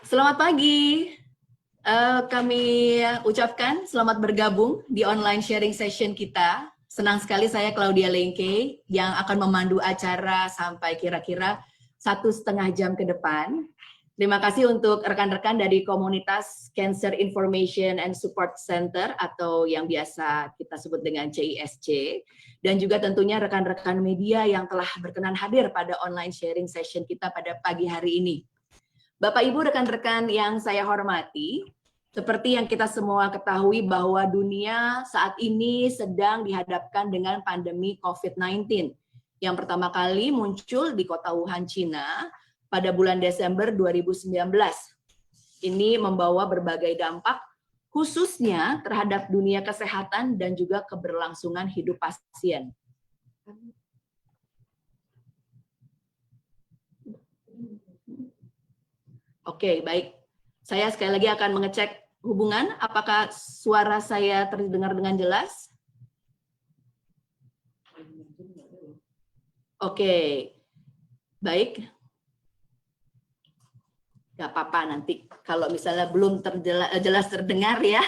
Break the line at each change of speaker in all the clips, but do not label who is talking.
Selamat pagi. Kami ucapkan selamat bergabung di online sharing session kita. Senang sekali saya Claudia Lengke yang akan memandu acara sampai kira-kira 1,5 jam ke depan. Terima kasih untuk rekan-rekan dari komunitas Cancer Information and Support Center atau yang biasa kita sebut dengan CISC. Dan juga tentunya rekan-rekan media yang telah berkenan hadir pada online sharing session kita pada pagi hari ini. Bapak Ibu rekan-rekan yang saya hormati, seperti yang kita semua ketahui bahwa dunia saat ini sedang dihadapkan dengan pandemi COVID-19 yang pertama kali muncul di kota Wuhan, Cina pada bulan Desember 2019. Ini membawa berbagai dampak khususnya terhadap dunia kesehatan dan juga keberlangsungan hidup pasien. Oke, baik. Saya sekali lagi akan mengecek hubungan. Apakah suara saya terdengar dengan jelas? Oke, baik. Gak apa-apa nanti. Kalau misalnya belum jelas terdengar ya.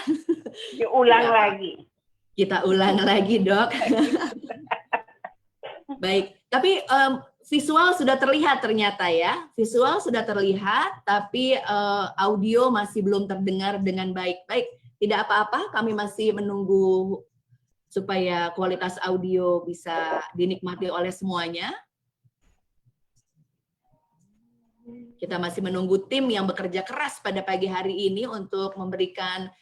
Diulang lagi.
Kita ulang lagi, Dok. Baik, tapi visual sudah terlihat ternyata ya. Visual sudah terlihat, tapi audio masih belum terdengar dengan baik. Baik, tidak apa-apa, kami masih menunggu supaya kualitas audio bisa dinikmati oleh semuanya. Kita masih menunggu tim yang bekerja keras pada pagi hari ini untuk memberikan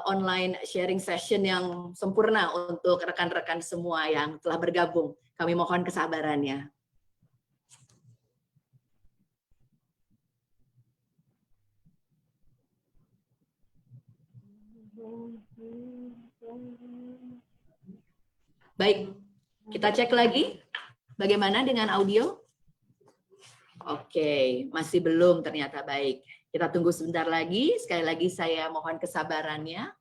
online sharing session yang sempurna untuk rekan-rekan semua yang telah bergabung. Kami mohon kesabarannya. Baik, kita cek lagi bagaimana dengan audio. Oke, masih belum ternyata baik. Kita tunggu sebentar lagi. Sekali lagi saya mohon kesabarannya.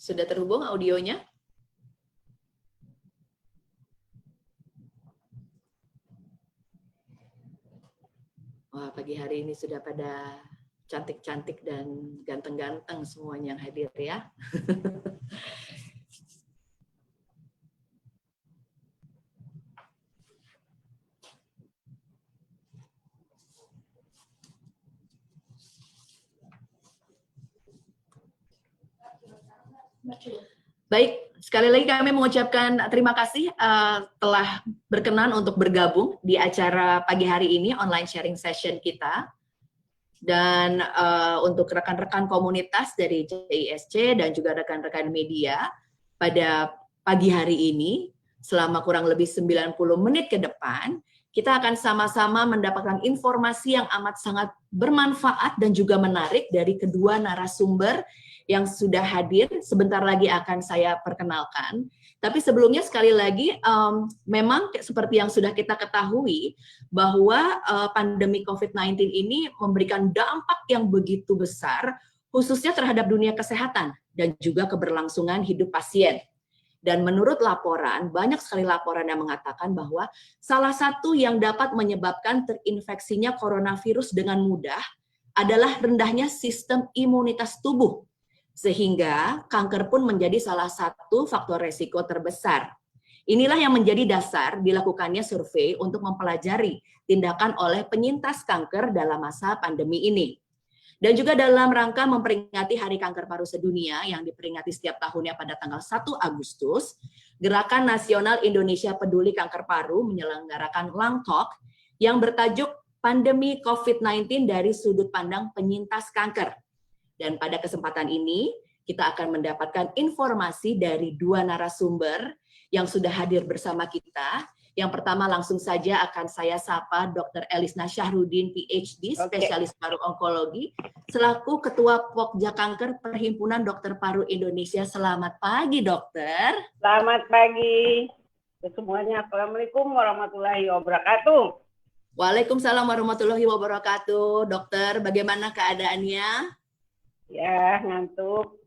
Sudah terhubung audionya? Wah, pagi hari ini sudah pada cantik-cantik dan ganteng-ganteng semuanya yang hadir ya. Baik, sekali lagi kami mengucapkan terima kasih telah berkenan untuk bergabung di acara pagi hari ini online sharing session kita. Dan untuk rekan-rekan komunitas dari CISC dan juga rekan-rekan media pada pagi hari ini selama kurang lebih 90 menit ke depan, kita akan sama-sama mendapatkan informasi yang amat sangat bermanfaat dan juga menarik dari kedua narasumber yang sudah hadir. Sebentar lagi akan saya perkenalkan. Tapi sebelumnya sekali lagi, memang seperti yang sudah kita ketahui bahwa pandemi COVID-19 ini memberikan dampak yang begitu besar, khususnya terhadap dunia kesehatan dan juga keberlangsungan hidup pasien. Dan menurut laporan, banyak sekali laporan yang mengatakan bahwa salah satu yang dapat menyebabkan terinfeksinya coronavirus dengan mudah adalah rendahnya sistem imunitas tubuh. Sehingga kanker pun menjadi salah satu faktor resiko terbesar. Inilah yang menjadi dasar dilakukannya survei untuk mempelajari tindakan oleh penyintas kanker dalam masa pandemi ini. Dan juga dalam rangka memperingati Hari Kanker Paru Sedunia yang diperingati setiap tahunnya pada tanggal 1 Agustus, Gerakan Nasional Indonesia Peduli Kanker Paru menyelenggarakan Lung Talk yang bertajuk Pandemi COVID-19 dari Sudut Pandang Penyintas Kanker. Dan pada kesempatan ini, kita akan mendapatkan informasi dari dua narasumber yang sudah hadir bersama kita. Yang pertama langsung saja akan saya sapa Dr. Elisna Syahrudin, PhD, spesialis paru onkologi, selaku Ketua Pokja Kanker Perhimpunan Dokter Paru Indonesia. Selamat pagi, dokter.
Selamat pagi semuanya. Assalamualaikum warahmatullahi wabarakatuh.
Waalaikumsalam warahmatullahi wabarakatuh. Dokter, bagaimana keadaannya?
Ya, ngantuk.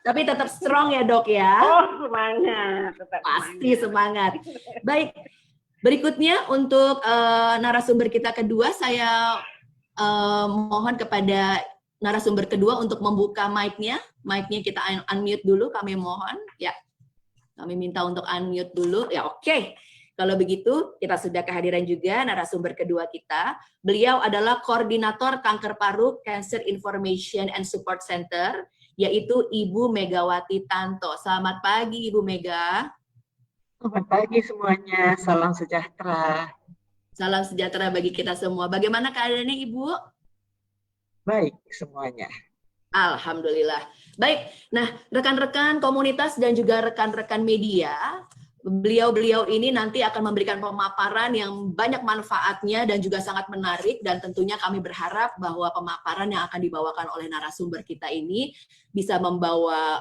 Tapi tetap strong ya, Dok ya?
Oh, semangat. Tetap
pasti semangat. Baik, berikutnya untuk narasumber kita kedua, saya mohon kepada narasumber kedua untuk membuka mic-nya. Mic-nya kita unmute dulu, kami mohon. Ya, kami minta untuk unmute dulu. Ya, oke. Kalau begitu, kita sudah kehadiran juga narasumber kedua kita. Beliau adalah Koordinator Kanker Paru Cancer Information and Support Center, yaitu Ibu Megawati Tanto. Selamat pagi, Ibu Mega.
Selamat pagi semuanya, salam sejahtera.
Salam sejahtera bagi kita semua. Bagaimana keadaannya, Ibu?
Baik semuanya.
Alhamdulillah. Baik, nah rekan-rekan komunitas dan juga rekan-rekan media, beliau-beliau ini nanti akan memberikan pemaparan yang banyak manfaatnya dan juga sangat menarik, dan tentunya kami berharap bahwa pemaparan yang akan dibawakan oleh narasumber kita ini bisa membawa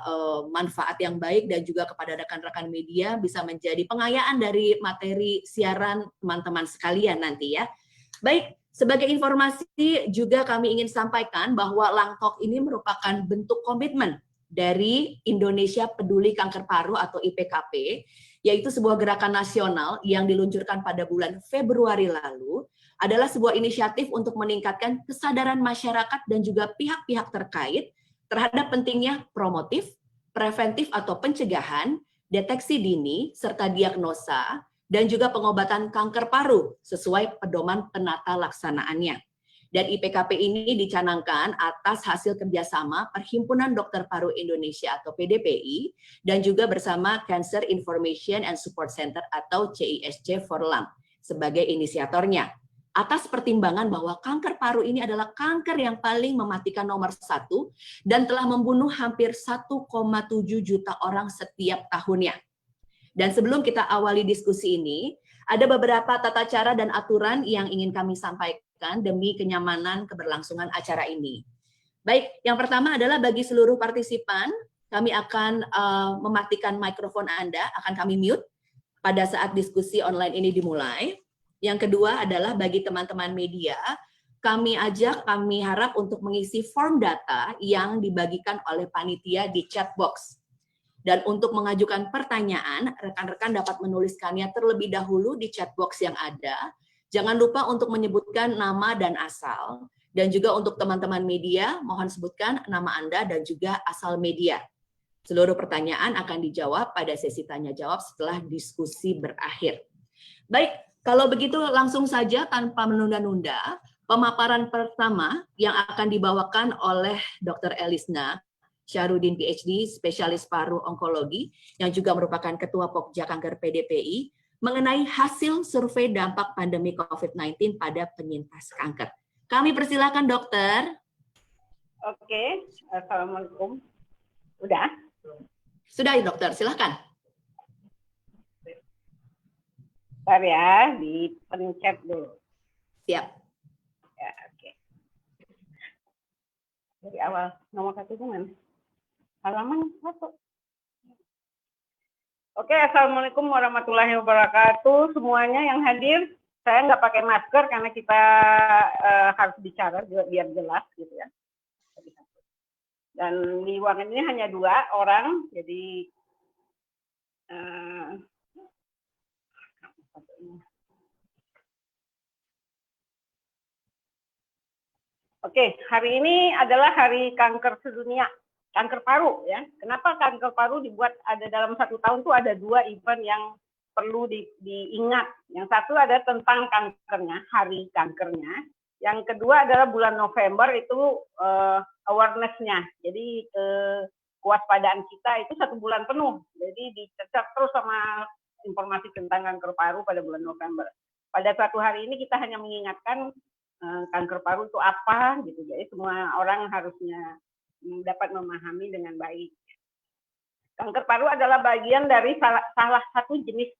manfaat yang baik dan juga kepada rekan-rekan media bisa menjadi pengayaan dari materi siaran teman-teman sekalian nanti ya. Baik, sebagai informasi juga kami ingin sampaikan bahwa Langtalk ini merupakan bentuk komitmen dari Indonesia Peduli Kanker Paru atau IPKP, yaitu sebuah gerakan nasional yang diluncurkan pada bulan Februari lalu, adalah sebuah inisiatif untuk meningkatkan kesadaran masyarakat dan juga pihak-pihak terkait terhadap pentingnya promotif, preventif atau pencegahan, deteksi dini, serta diagnosa, dan juga pengobatan kanker paru sesuai pedoman penata laksanaannya. Dan IPKP ini dicanangkan atas hasil kerjasama Perhimpunan Dokter Paru Indonesia atau PDPI dan juga bersama Cancer Information and Support Center atau CISC for Lung sebagai inisiatornya. Atas pertimbangan bahwa kanker paru ini adalah kanker yang paling mematikan nomor 1 dan telah membunuh hampir 1,7 juta orang setiap tahunnya. Dan sebelum kita awali diskusi ini, ada beberapa tata cara dan aturan yang ingin kami sampaikan demi kenyamanan keberlangsungan acara ini. Baik, yang pertama adalah bagi seluruh partisipan, kami akan mematikan mikrofon Anda, akan kami mute pada saat diskusi online ini dimulai. Yang kedua adalah bagi teman-teman media, kami harap untuk mengisi form data yang dibagikan oleh panitia di chat box. Dan untuk mengajukan pertanyaan, rekan-rekan dapat menuliskannya terlebih dahulu di chat box yang ada. Jangan lupa untuk menyebutkan nama dan asal. Dan juga untuk teman-teman media, mohon sebutkan nama Anda dan juga asal media. Seluruh pertanyaan akan dijawab pada sesi tanya-jawab setelah diskusi berakhir. Baik, kalau begitu langsung saja tanpa menunda-nunda, pemaparan pertama yang akan dibawakan oleh Dr. Elisna Syahrudin, PhD, spesialis paru onkologi, yang juga merupakan Ketua Pokja Kanker PDPI, mengenai hasil survei dampak pandemi COVID-19 pada penyintas kanker. Kami persilakan, dokter.
Oke, assalamualaikum. Udah?
Sudah, dokter, silakan.
Bentar ya, dipencet dulu.
Siap.
Ya, oke. Dari awal, nomor 1 itu mana? Halaman 1. Oke, assalamualaikum warahmatullahi wabarakatuh semuanya yang hadir. Saya nggak pakai masker karena kita harus bicara biar jelas gitu ya. Dan di ruangan ini hanya 2 orang, jadi oke, hari ini adalah Hari Kanker Sedunia. Kanker paru ya. Kenapa kanker paru dibuat ada dalam 1 tahun tuh ada 2 event yang perlu diingat. Yang satu ada tentang kankernya, hari kankernya. Yang kedua adalah bulan November itu awareness-nya. Jadi kewaspadaan kita itu 1 bulan penuh. Jadi dicecer terus sama informasi tentang kanker paru pada bulan November. pada suatu hari ini kita hanya mengingatkan kanker paru itu apa gitu. Jadi semua orang harusnya dapat memahami dengan baik. Kanker paru adalah bagian dari salah satu jenis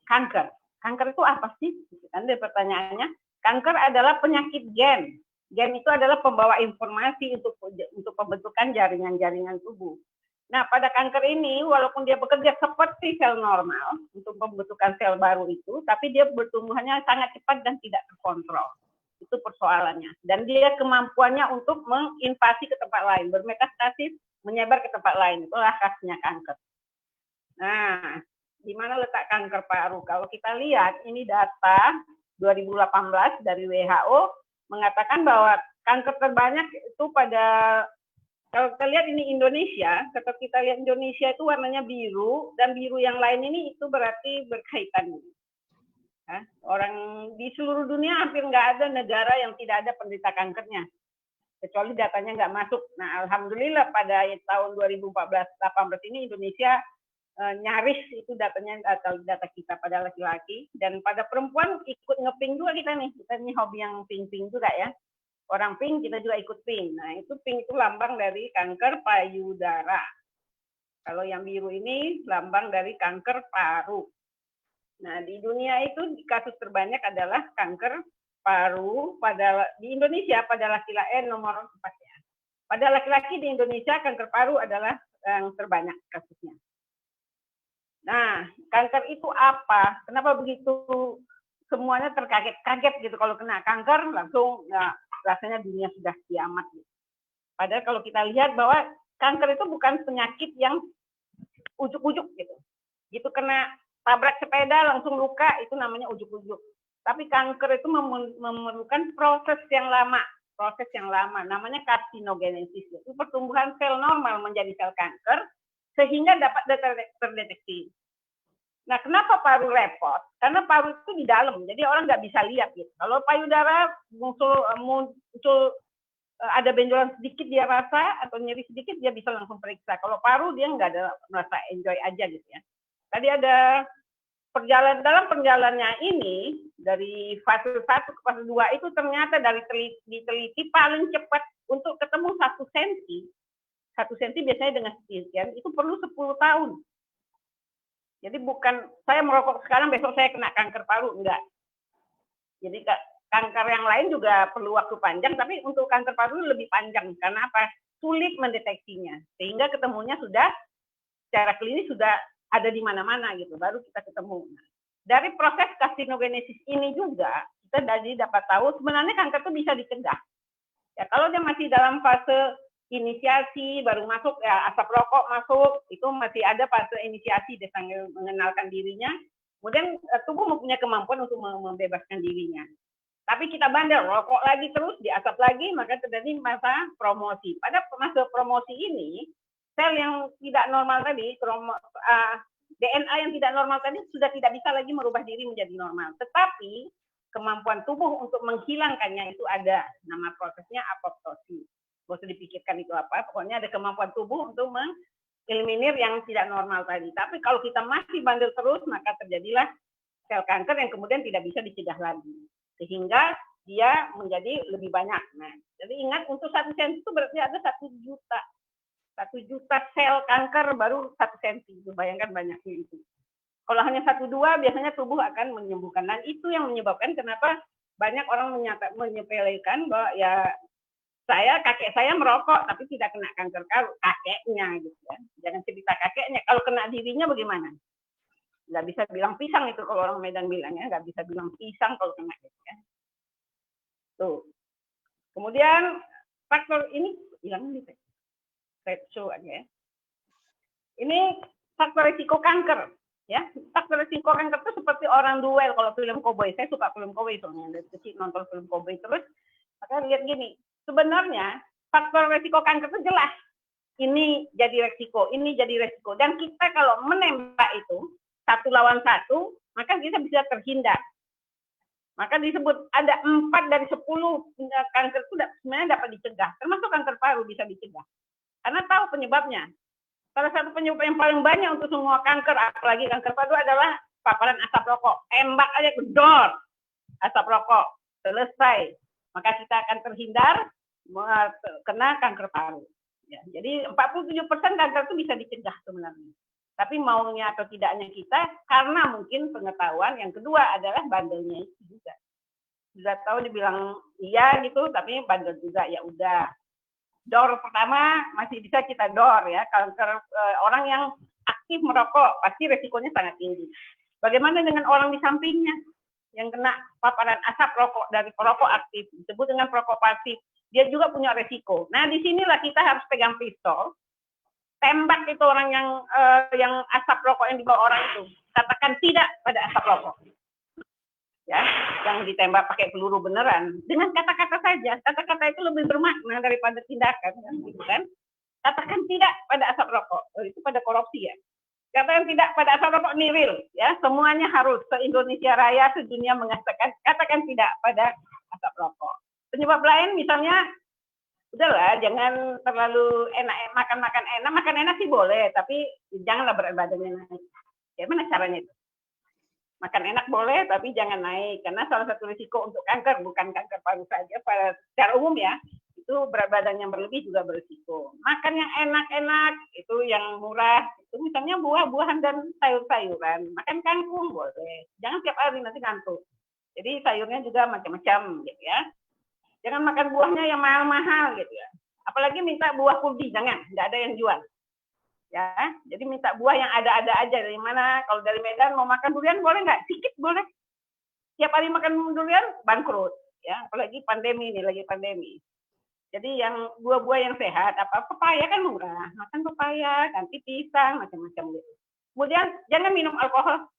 kanker. Kanker itu apa sih? Kan ada pertanyaannya. Kanker adalah penyakit gen. Gen itu adalah pembawa informasi untuk pembentukan jaringan-jaringan tubuh. Nah, pada kanker ini, walaupun dia bekerja seperti sel normal untuk pembentukan sel baru itu, tapi dia bertumbuhannya sangat cepat dan tidak terkontrol. Itu persoalannya. Dan dia kemampuannya untuk menginvasi ke tempat lain, bermetastasis, menyebar ke tempat lain. Itulah khasnya kanker. Nah, di mana letak kanker paru? Kalau kita lihat, ini data 2018 dari WHO mengatakan bahwa kanker terbanyak itu pada, kalau kita lihat ini Indonesia, kalau kita lihat Indonesia itu warnanya biru, dan biru yang lain ini itu berarti berkaitan. Orang di seluruh dunia hampir nggak ada negara yang tidak ada penderita kankernya, kecuali datanya nggak masuk. Nah, alhamdulillah pada tahun 2014-18 ini Indonesia nyaris itu datanya data kita pada laki-laki, dan pada perempuan ikut ngeping juga kita nih. Kita nih hobi yang pink-pink juga ya. Orang pink, kita juga ikut pink. Nah, itu pink itu lambang dari kanker payudara. Kalau yang biru ini lambang dari kanker paru. Nah, di dunia itu kasus terbanyak adalah kanker paru di Indonesia pada laki-laki nomor 4 ya. Pada laki-laki di Indonesia kanker paru adalah yang terbanyak kasusnya. Nah, kanker itu apa? Kenapa begitu semuanya terkaget-kaget gitu kalau kena kanker langsung rasanya dunia sudah kiamat gitu. Padahal kalau kita lihat bahwa kanker itu bukan penyakit yang ujuk-ujuk gitu. Gitu kena tabrak sepeda langsung luka, itu namanya ujuk-ujuk. Tapi kanker itu memerlukan proses yang lama, namanya karsinogenesis. Itu pertumbuhan sel normal menjadi sel kanker sehingga dapat terdeteksi. Nah, kenapa paru repot? Karena paru itu di dalam, jadi orang nggak bisa lihat gitu. Kalau payudara muncul ada benjolan sedikit dia rasa atau nyeri sedikit dia bisa langsung periksa. Kalau paru dia nggak ada merasa enjoy aja gitu ya. Tadi ada dalam perjalanannya ini dari fase 1 ke fase 2 itu ternyata diteliti paling cepat untuk ketemu 1 senti. 1 senti biasanya dengan sekian itu perlu 10 tahun. Jadi bukan saya merokok sekarang besok saya kena kanker paru, enggak. Jadi kanker yang lain juga perlu waktu panjang, tapi untuk kanker paru lebih panjang. Karena apa? Sulit mendeteksinya. Sehingga ketemunya sudah secara klinis sudah ada di mana-mana gitu, baru kita ketemu. Nah, dari proses karsinogenesis ini juga kita dapat tahu sebenarnya kanker itu bisa dicegah. Ya, kalau dia masih dalam fase inisiasi, baru masuk ya asap rokok masuk, itu masih ada fase inisiasi dia sambil mengenalkan dirinya. Kemudian tubuh mempunyai kemampuan untuk membebaskan dirinya. Tapi kita bandel, rokok lagi terus, diasap lagi, maka terjadi masa promosi. Pada masa promosi ini, sel yang tidak normal tadi, DNA yang tidak normal tadi sudah tidak bisa lagi merubah diri menjadi normal. Tetapi kemampuan tubuh untuk menghilangkannya itu ada. Nama prosesnya apoptosis. Gak usah dipikirkan itu apa, pokoknya ada kemampuan tubuh untuk mengeliminir yang tidak normal tadi. Tapi kalau kita masih bandel terus, maka terjadilah sel kanker yang kemudian tidak bisa dicegah lagi. Sehingga dia menjadi lebih banyak. Nah, jadi ingat untuk 1 senti itu berarti ada 1 juta. 1 juta sel kanker baru 1 senti. Itu bayangkan banyaknya itu. Kalau hanya 1-2 biasanya tubuh akan menyembuhkan. Dan itu yang menyebabkan kenapa banyak orang menyepelekan bahwa ya kakek saya merokok tapi tidak kena kanker kakeknya gitu ya. Jangan cerita kakeknya. Kalau kena dirinya bagaimana? Nggak bisa bilang pisang itu kalau orang Medan bilangnya, nggak bisa bilang pisang kalau kena gitu ya. Tuh. Kemudian faktor ini hilang nih. Show aja ya. Ini faktor risiko kanker ya. Faktor risiko kanker itu seperti orang duel kalau film cowboy. Saya suka film cowboy soalnya dari kecil nonton film cowboy terus. Maka lihat gini, sebenarnya faktor risiko kanker itu jelas. Ini jadi resiko, ini jadi resiko. Dan kita kalau menembak itu 1 lawan 1, maka kita bisa terhindar. Maka disebut ada 4 dari 10 kanker itu sebenarnya dapat dicegah. Termasuk kanker paru bisa dicegah. Karena tahu penyebabnya. Salah satu penyebab yang paling banyak untuk semua kanker, apalagi kanker paru adalah paparan asap rokok. Tembak aja gedor. asap rokok. Selesai. Maka kita akan terhindar kena kanker paru. Ya, jadi 47% kanker itu bisa dicegah sebenarnya. Tapi maunya atau tidaknya kita, karena mungkin pengetahuan. Yang kedua adalah bandelnya itu juga. Sudah tahu dibilang iya gitu, tapi bandel juga, ya udah. Dor pertama masih bisa kita dor ya. Kanker orang yang aktif merokok pasti resikonya sangat tinggi. Bagaimana dengan orang di sampingnya yang kena paparan asap rokok dari perokok aktif, disebut dengan perokok pasif, dia juga punya resiko. Nah, disinilah kita harus pegang pistol, tembak itu orang yang asap rokok yang dibawa orang itu, katakan tidak pada asap rokok. Ya, yang ditembak pakai peluru beneran, dengan kata-kata saja. Kata-kata itu lebih bermakna daripada tindakan, kan, gitu kan? Katakan tidak pada asap rokok, itu pada korupsi ya. Katakan tidak pada asap rokok niril, ya. Semuanya harus se-Indonesia Raya, sedunia mengatakan katakan tidak pada asap rokok. Penyebab lain misalnya, udahlah, jangan terlalu enak makan enak sih boleh, tapi janganlah berat badannya naik. Gimana caranya itu? Makan enak boleh, tapi jangan naik. Karena salah satu risiko untuk kanker, bukan kanker paru saja, secara umum ya, itu berat badan yang berlebih juga berisiko. Makan yang enak-enak, itu yang murah, itu misalnya buah-buahan dan sayur-sayuran. Makan kangkung boleh. Jangan tiap hari, nanti ngantuk. Jadi sayurnya juga macam-macam, gitu ya. Jangan makan buahnya yang mahal-mahal, gitu ya. Apalagi minta buah kurdi, jangan. Nggak ada yang jual. Ya, jadi minta buah yang ada-ada aja. Dari mana? Kalau dari Medan mau makan durian boleh nggak? Sedikit boleh. Tiap hari makan durian bangkrut. Ya, apalagi pandemi ini, lagi pandemi. Jadi yang buah-buah yang sehat, pepaya kan murah. Makan pepaya, ganti pisang, macam-macam gitu. Kemudian jangan minum alkohol.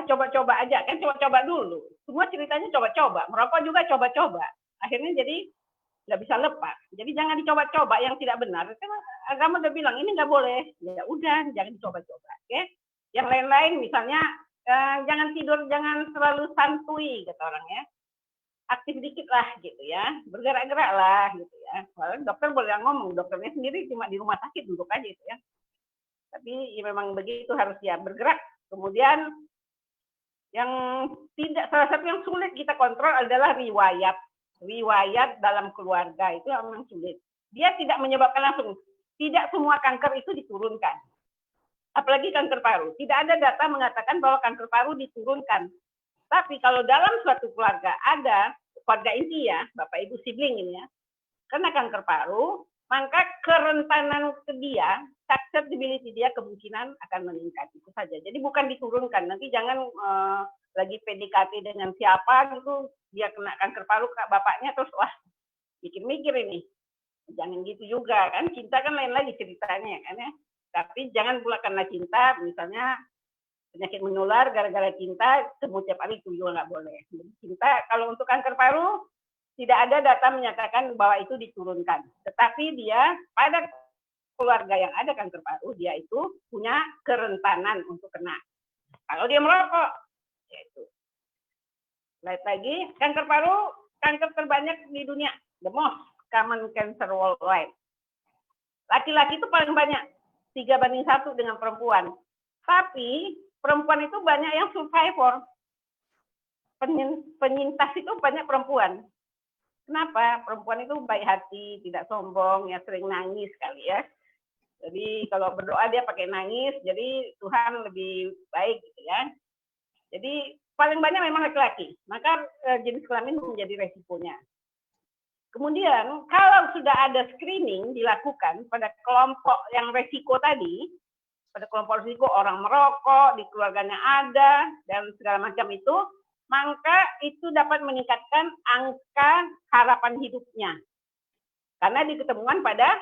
Coba-coba aja, kan coba-coba dulu. Semua ceritanya coba-coba. Merokok juga coba-coba. Akhirnya jadi nggak bisa lepas. Jadi jangan dicoba-coba yang tidak benar. Karena agama udah bilang ini nggak boleh. Ya udah, jangan dicoba-coba. Oke? Yang lain-lain misalnya jangan tidur, jangan terlalu santuy kata orang ya. Aktif dikit lah gitu ya. Bergerak-gerak lah gitu ya. Walaupun dokter boleh ngomong, dokternya sendiri cuma di rumah sakit duduk aja gitu ya. Tapi ya memang begitu harus ya bergerak. Kemudian yang tidak, salah satu yang sulit kita kontrol adalah riwayat dalam keluarga, itu memang sulit. Dia tidak menyebabkan langsung. Tidak semua kanker itu diturunkan. Apalagi kanker paru. Tidak ada data mengatakan bahwa kanker paru diturunkan. Tapi kalau dalam suatu keluarga ada, keluarga inti ya, bapak ibu sibling ini ya, kena kanker paru, maka kerentanan ke dia, susceptibility dia kemungkinan akan meningkat. Itu saja. Jadi bukan diturunkan. Nanti jangan lagi PDKT dengan siapa gitu, dia kena kanker paru bapaknya, terus wah mikir-mikir ini. Jangan gitu juga kan, cinta kan lain lagi ceritanya kan ya. Tapi jangan pula karena cinta, misalnya penyakit menular gara-gara cinta, semua tiap hari itu juga nggak boleh. Jadi cinta, kalau untuk kanker paru tidak ada data menyatakan bahwa itu diturunkan. Tetapi dia pada keluarga yang ada kanker paru, dia itu punya kerentanan untuk kena. Kalau dia merokok, yaitu. Lihat lagi, kanker paru, kanker terbanyak di dunia. The most common cancer worldwide. Laki-laki itu paling banyak, 3:1 dengan perempuan. Tapi perempuan itu banyak yang survivor. Penyintas itu banyak perempuan. Kenapa? Perempuan itu baik hati, tidak sombong, ya sering nangis kali ya. Jadi kalau berdoa dia pakai nangis, jadi Tuhan lebih baik gitu ya. Jadi paling banyak memang laki-laki, maka jenis kelamin menjadi resikonya. Kemudian kalau sudah ada screening dilakukan pada kelompok yang resiko tadi, pada kelompok risiko orang merokok, di keluarganya ada, dan segala macam itu, maka itu dapat meningkatkan angka harapan hidupnya. Karena diketemukan pada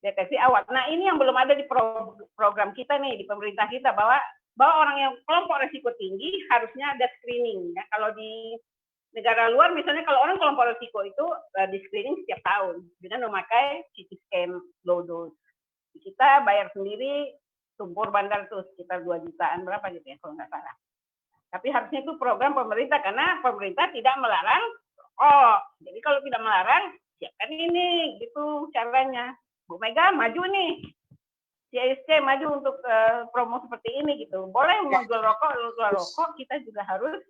deteksi awal. Nah ini yang belum ada di program kita nih, di pemerintah kita, bahwa orang yang kelompok risiko tinggi harusnya ada screening. Ya. Kalau di negara luar misalnya, kalau orang kelompok risiko itu di screening setiap tahun dengan memakai CT scan low dose. Kita bayar sendiri, tumpur bandar tuh sekitar 2 jutaan berapa gitu ya kalau nggak salah. Tapi harusnya itu program pemerintah, karena pemerintah tidak melarang. Jadi kalau tidak melarang, siapkan ini gitu caranya. Bu Mega maju nih, CSC maju untuk promo seperti ini gitu. Boleh mau jual rokok, kita juga harus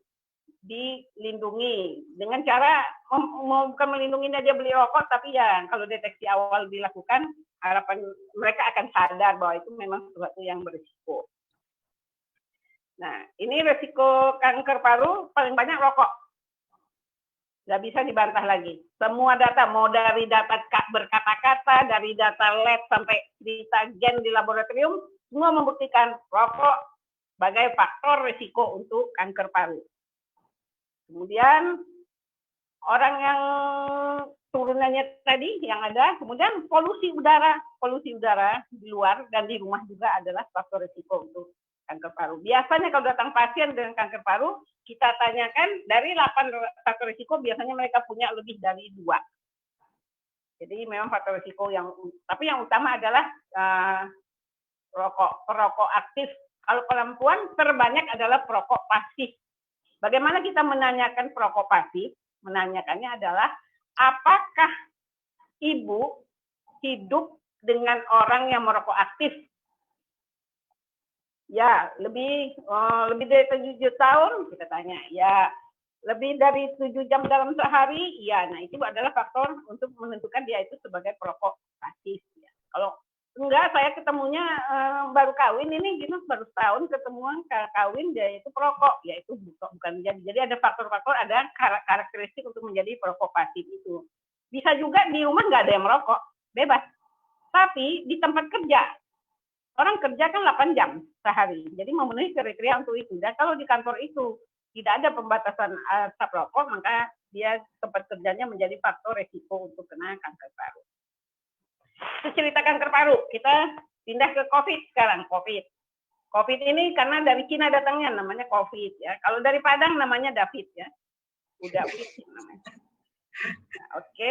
dilindungi dengan cara bukan melindunginya dia beli rokok, tapi ya kalau deteksi awal dilakukan, harapan mereka akan sadar bahwa itu memang sesuatu yang berisiko. Nah, ini resiko kanker paru paling banyak rokok. Nggak bisa dibantah lagi. Semua data, mau dari data berkata-kata, dari data lab sampai data gen di laboratorium, semua membuktikan rokok sebagai faktor risiko untuk kanker paru. Kemudian orang yang turunannya tadi yang ada, kemudian polusi udara di luar dan di rumah juga adalah faktor risiko untuk kanker paru. Biasanya kalau datang pasien dengan kanker paru, kita tanyakan dari 8 faktor risiko, biasanya mereka punya lebih dari 2. Jadi memang faktor risiko tapi yang utama adalah perokok aktif. Kalau perempuan terbanyak adalah perokok pasif. Bagaimana kita menanyakan perokok pasif? Menanyakannya adalah apakah ibu hidup dengan orang yang merokok aktif? Ya, lebih dari 7 tahun kita tanya. Ya, lebih dari 7 jam dalam sehari. Ya, nah itu adalah faktor untuk menentukan dia itu sebagai perokok pasif. Ya. Kalau enggak, saya ketemunya baru kawin ini gitu, baru setahun ketemuan kawin dia itu perokok, ya itu bukan menjadi. Jadi ada faktor-faktor, ada karakteristik untuk menjadi perokok pasif itu. Bisa juga di rumah nggak ada yang merokok, bebas. Tapi di tempat kerja, orang kerja kan 8 jam sehari, jadi memenuhi kriteria untuk itu. Dan kalau di kantor itu tidak ada pembatasan asap rokok, maka dia tempat kerjanya menjadi faktor resiko untuk kena kanker paru. Itu cerita kanker paru. Kita pindah ke COVID sekarang. COVID ini karena dari Cina datangnya namanya COVID ya. Kalau dari Padang namanya David ya. Udah fit namanya. Oke.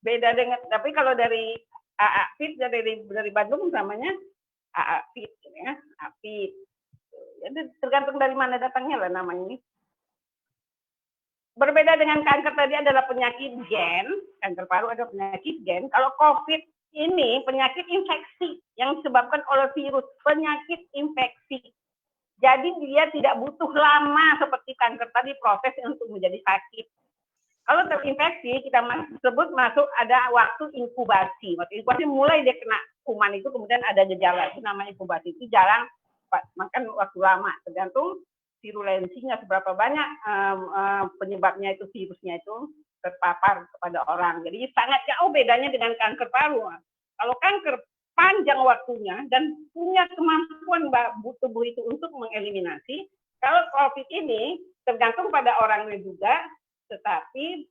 Beda dengan, tapi kalau dari AA Fit dari Bandung namanya AA Fit ya. Fit. Ya, tergantung dari mana datangnya lah namanya ini. Berbeda dengan kanker tadi adalah penyakit gen, kanker paru adalah penyakit gen. Kalau COVID ini penyakit infeksi yang disebabkan oleh virus, penyakit infeksi. Jadi dia tidak butuh lama seperti kanker tadi proses untuk menjadi sakit. Kalau terinfeksi, kita sebut masuk ada waktu inkubasi. Waktu inkubasi mulai dia kena kuman itu, kemudian ada gejala, itu namanya inkubasi. Itu jarang makan waktu lama, tergantung virulensinya seberapa banyak penyebabnya itu virusnya itu terpapar kepada orang. Jadi sangat jauh bedanya dengan kanker paru. Kalau kanker panjang waktunya dan punya kemampuan tubuh itu untuk mengeliminasi. Kalau COVID ini tergantung pada orangnya juga, tetapi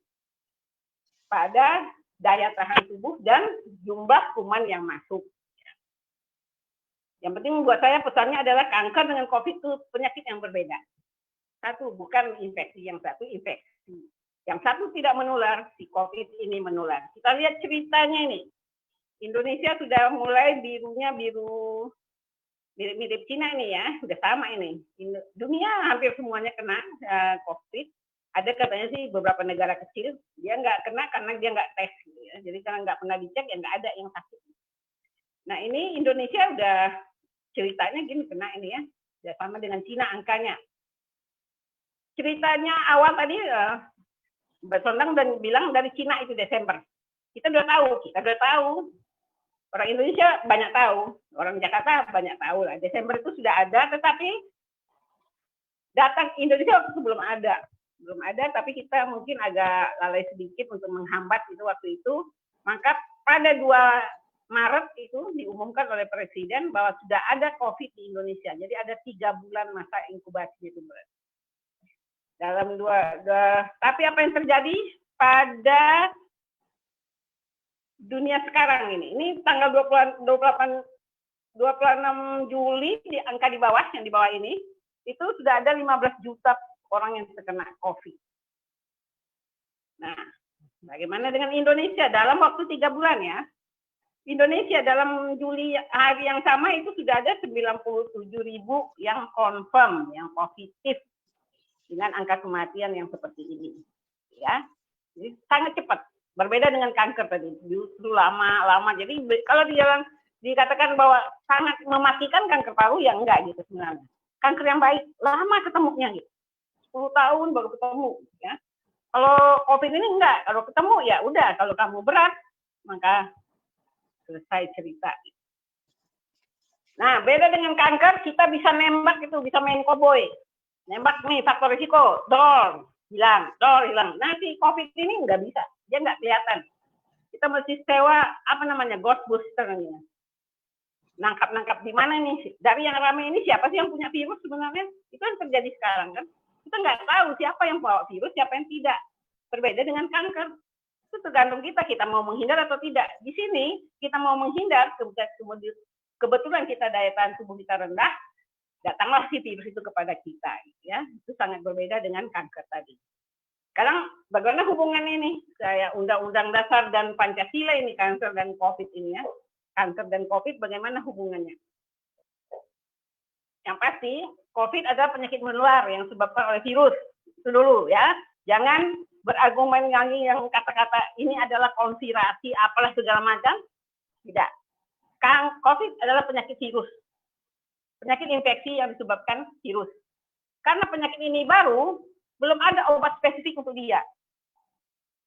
pada daya tahan tubuh dan jumlah kuman yang masuk. Yang penting buat saya pesannya adalah kanker dengan COVID itu penyakit yang berbeda. Satu bukan infeksi, yang satu infeksi. Yang satu tidak menular, si COVID ini menular. Kita lihat ceritanya ini. Indonesia sudah mulai birunya biru mirip Cina ini ya, sudah sama ini. Dunia hampir semuanya kena COVID. Ada katanya sih beberapa negara kecil, dia nggak kena karena dia nggak tes. Gitu ya. Jadi karena nggak pernah dicek, ya nggak ada yang sakit. Nah ini Indonesia udah ceritanya gini kena ini ya, udah sama dengan Cina angkanya. Ceritanya awal tadi Mbak Sondang dan bilang dari Cina itu Desember. Kita udah tahu. Orang Indonesia banyak tahu, orang Jakarta banyak tahu lah. Desember itu sudah ada, tetapi datang Indonesia waktu itu belum ada, tapi kita mungkin agak lalai sedikit untuk menghambat itu waktu itu. Maka pada 2 Maret itu diumumkan oleh Presiden bahwa sudah ada COVID di Indonesia. Jadi ada 3 bulan masa inkubasi itu. Dalam tapi apa yang terjadi pada dunia sekarang ini tanggal 26 Juli di angka di bawah, yang di bawah ini, itu sudah ada 15 juta orang yang terkena COVID. Nah, bagaimana dengan Indonesia dalam waktu 3 bulan ya? Indonesia dalam Juli hari yang sama itu sudah ada 97.000 yang confirm, yang positif dengan angka kematian yang seperti ini. Ya, jadi sangat cepat. Berbeda dengan kanker tadi, justru lama. Jadi kalau dikatakan bahwa sangat mematikan kanker paru, ya enggak gitu sebenarnya. Kanker yang baik lama ketemunya gitu. 10 tahun baru ketemu ya. Kalau COVID ini enggak, kalau ketemu ya udah, kalau kamu berat maka selesai cerita. Nah, beda dengan kanker, kita bisa nembak itu, bisa main koboi. Nembak nih faktor risiko, dor, hilang. Nah, si COVID ini nggak bisa, dia nggak kelihatan. Kita mesti sewa apa namanya ghost boosternya. Nangkap di mana nih? Dari yang ramai ini siapa sih yang punya virus sebenarnya? Itu yang terjadi sekarang kan. Kita nggak tahu siapa yang bawa virus, siapa yang tidak. Berbeda dengan kanker. Itu tergantung kita mau menghindar atau tidak. Di sini kita mau menghindar, kebetulan kita daya tahan tubuh kita rendah, datanglah si virus itu kepada kita. Ya, itu sangat berbeda dengan kanker tadi. Sekarang bagaimana hubungannya ini? Saya Undang-Undang Dasar dan Pancasila ini, kanker dan COVID ini ya. Kanker dan COVID bagaimana hubungannya? Yang pasti, COVID adalah penyakit menular yang disebabkan oleh virus. Itu dulu ya. Jangan berargumen yang kata-kata ini adalah konspirasi, apalah segala macam. Tidak. COVID adalah penyakit virus. Penyakit infeksi yang disebabkan virus. Karena penyakit ini baru, belum ada obat spesifik untuk dia.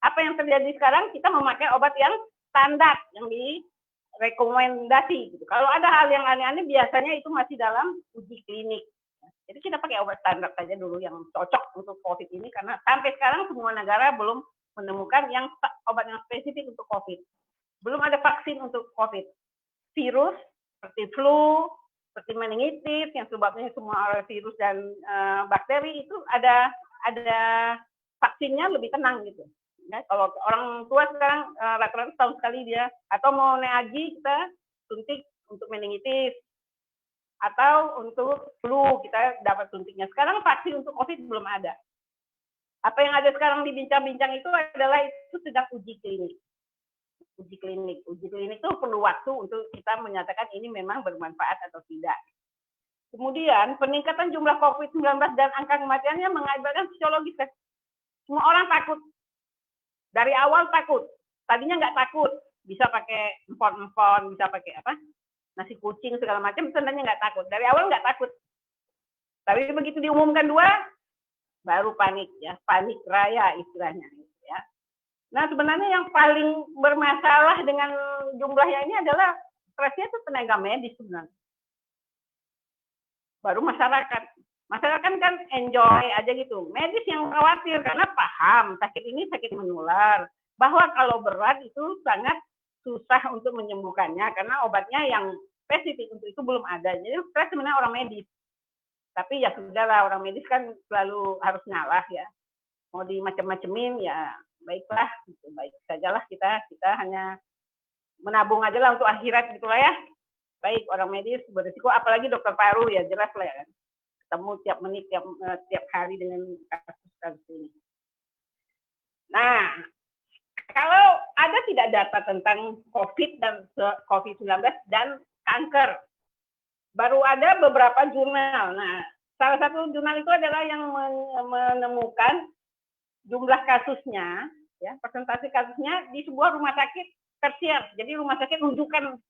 Apa yang terjadi sekarang? Kita memakai obat yang standar, yang direkomendasi. Gitu. Kalau ada hal yang aneh-aneh, biasanya itu masih dalam uji klinik. Jadi kita pakai obat standar saja dulu yang cocok untuk COVID ini, karena sampai sekarang semua negara belum menemukan obat yang spesifik untuk COVID. Belum ada vaksin untuk COVID. Virus seperti flu, seperti meningitis, yang sebabnya semua oleh virus dan bakteri, itu ada vaksinnya lebih tenang gitu. Ya, kalau orang tua sekarang rata-rata setahun sekali dia, atau mau naik haji kita suntik untuk meningitis, atau untuk flu kita dapat suntiknya. Sekarang vaksin untuk COVID belum ada. Apa yang ada sekarang dibincang-bincang itu adalah itu sedang uji klinik. Uji klinik itu perlu waktu untuk kita menyatakan ini memang bermanfaat atau tidak. Kemudian peningkatan jumlah COVID-19 dan angka kematiannya mengakibatkan psikologis. Semua orang takut. Dari awal takut. Tadinya nggak takut. Bisa pakai empon-empon, bisa pakai apa? Nasi kucing segala macam, sebenarnya nggak takut. Dari awal nggak takut. Tapi begitu diumumkan 2, baru panik ya, panik raya istilahnya. Ya. Nah sebenarnya yang paling bermasalah dengan jumlahnya ini adalah stresnya itu tenaga medis sebenarnya. Baru masyarakat. Masyarakat kan enjoy aja gitu. Medis yang khawatir karena paham sakit ini sakit menular. Bahwa kalau berat itu sangat susah untuk menyembuhkannya karena obatnya yang spesifik untuk itu belum ada. Jadi stres sebenarnya orang medis. Tapi ya sudahlah, orang medis kan selalu harus ngalah ya. Mau dimacem-macemin ya baiklah, gitu. Baik sajalah kita hanya menabung aja lah untuk akhirat gitulah ya. Baik, orang medis berisiko, apalagi dokter paru ya jelas lah ya kan. Ketemu tiap menit, tiap hari dengan kasus-kasus ini. Nah, kalau ada tidak data tentang COVID-19 dan kanker, baru ada beberapa jurnal. Nah, salah satu jurnal itu adalah yang menemukan jumlah kasusnya, ya, persentase kasusnya di sebuah rumah sakit tersier. Jadi rumah sakit rujukan.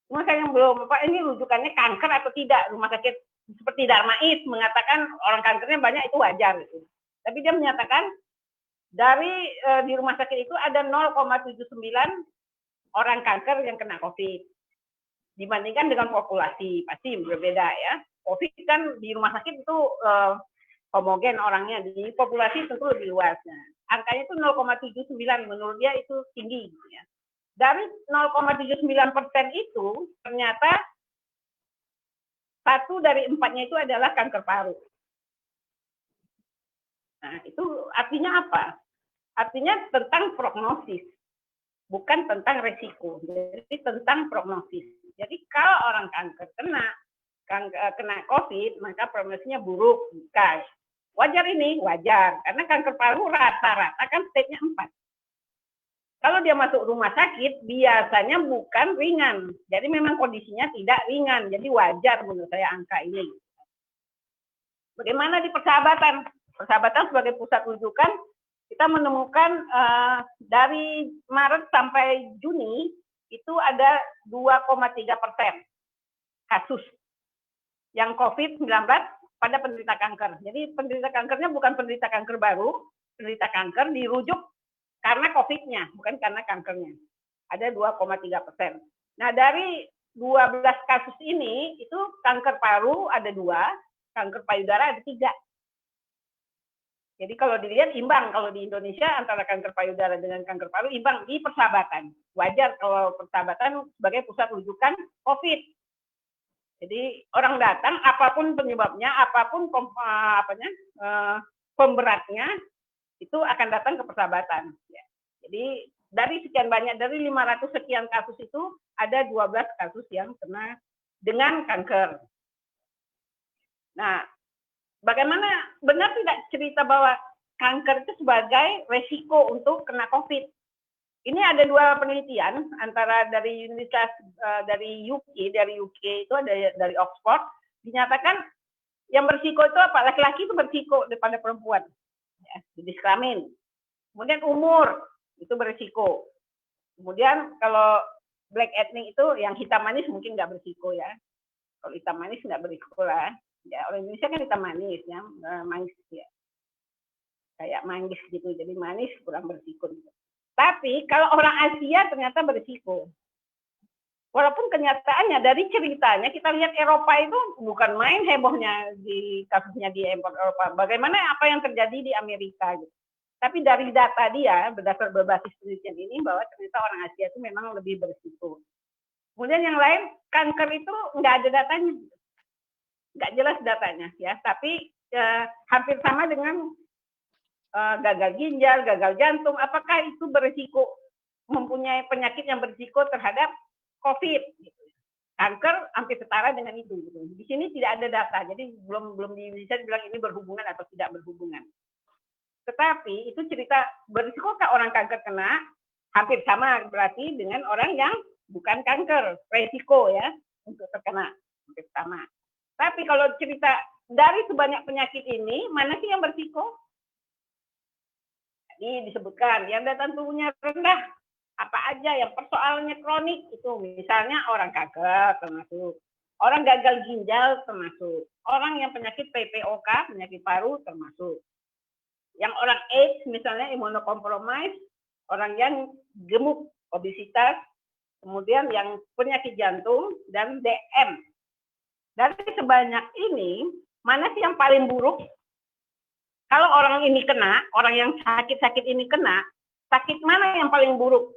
Rumah sakit yang belum, Pak, ini rujukannya kanker atau tidak? Rumah sakit seperti Darmais mengatakan orang kankernya banyak, itu wajar. Gitu. Tapi dia menyatakan dari di rumah sakit itu ada 0,79 orang kanker yang kena COVID. Dibandingkan dengan populasi, pasti berbeda ya. COVID kan di rumah sakit itu homogen orangnya, di populasi tentu lebih luas. Nah, angkanya itu 0,79, menurut dia itu tinggi. Ya. Dari 0,79% itu ternyata 1 dari 4-nya itu adalah kanker paru. Nah, itu artinya apa? Artinya tentang prognosis, bukan tentang resiko. Jadi tentang prognosis. Jadi kalau orang kanker kena COVID, maka prognosisnya buruk. Bukan. Wajar ini, wajar. Karena kanker paru rata-rata kan stage-nya 4. Kalau dia masuk rumah sakit, biasanya bukan ringan. Jadi memang kondisinya tidak ringan. Jadi wajar menurut saya angka ini. Bagaimana di persahabatan? Persahabatan sebagai pusat rujukan, kita menemukan dari Maret sampai Juni, itu ada 2,3% kasus yang COVID-19 pada penderita kanker. Jadi penderita kankernya bukan penderita kanker baru, penderita kanker dirujuk karena COVID-nya, bukan karena kankernya. Ada 2,3%. Nah, dari 12 kasus ini, itu kanker paru ada 2, kanker payudara ada 3. Jadi kalau dilihat imbang, kalau di Indonesia antara kanker payudara dengan kanker paru imbang di persahabatan. Wajar kalau persahabatan sebagai pusat rujukan COVID. Jadi orang datang, apapun penyebabnya, apapun pemberatnya, itu akan datang ke persahabatan. Ya. Jadi dari sekian banyak, dari 500 sekian kasus itu, ada 12 kasus yang kena dengan kanker. Nah, bagaimana benar tidak cerita bahwa kanker itu sebagai resiko untuk kena COVID? Ini ada 2 penelitian antara dari Universitas dari UK itu ada dari Oxford, dinyatakan yang berisiko itu apa? Laki-laki itu berisiko daripada perempuan. Ya, jenis kelamin. Kemudian umur itu berisiko. Kemudian kalau black ethnic itu yang hitam manis mungkin nggak berisiko ya. Kalau hitam manis nggak berisiko lah. Ya, orang Indonesia kan hitam manis ya, manis ya. Kayak manggis gitu, jadi manis kurang berisiko. Tapi kalau orang Asia ternyata berisiko. Walaupun kenyataannya dari ceritanya kita lihat Eropa itu bukan main hebohnya di kasusnya di Eropa. Bagaimana apa yang terjadi di Amerika gitu. Tapi dari data dia berdasar berbasis penelitian ini bahwa ternyata orang Asia itu memang lebih berisiko. Kemudian yang lain kanker itu nggak ada datanya, nggak jelas datanya ya. Tapi hampir sama dengan gagal ginjal, gagal jantung. Apakah itu berisiko mempunyai penyakit yang berisiko terhadap COVID? Gitu. Kanker hampir setara dengan itu. Gitu. Di sini tidak ada data, jadi belum bisa dibilang ini berhubungan atau tidak berhubungan. Tetapi itu cerita berisikokah orang kanker kena hampir sama berarti dengan orang yang bukan kanker, resiko ya untuk terkena hampir sama. Tapi kalau cerita dari sebanyak penyakit ini mana sih yang berisiko? Ini disebutkan yang daya tahan tubuhnya rendah apa aja yang persoalannya kronik itu misalnya orang kanker termasuk, orang gagal ginjal termasuk, orang yang penyakit PPOK penyakit paru termasuk, yang orang AIDS misalnya imunokompromis, orang yang gemuk obesitas, kemudian yang penyakit jantung dan DM. Dari sebanyak ini mana sih yang paling buruk? Kalau orang ini kena, orang yang sakit-sakit ini kena, sakit mana yang paling buruk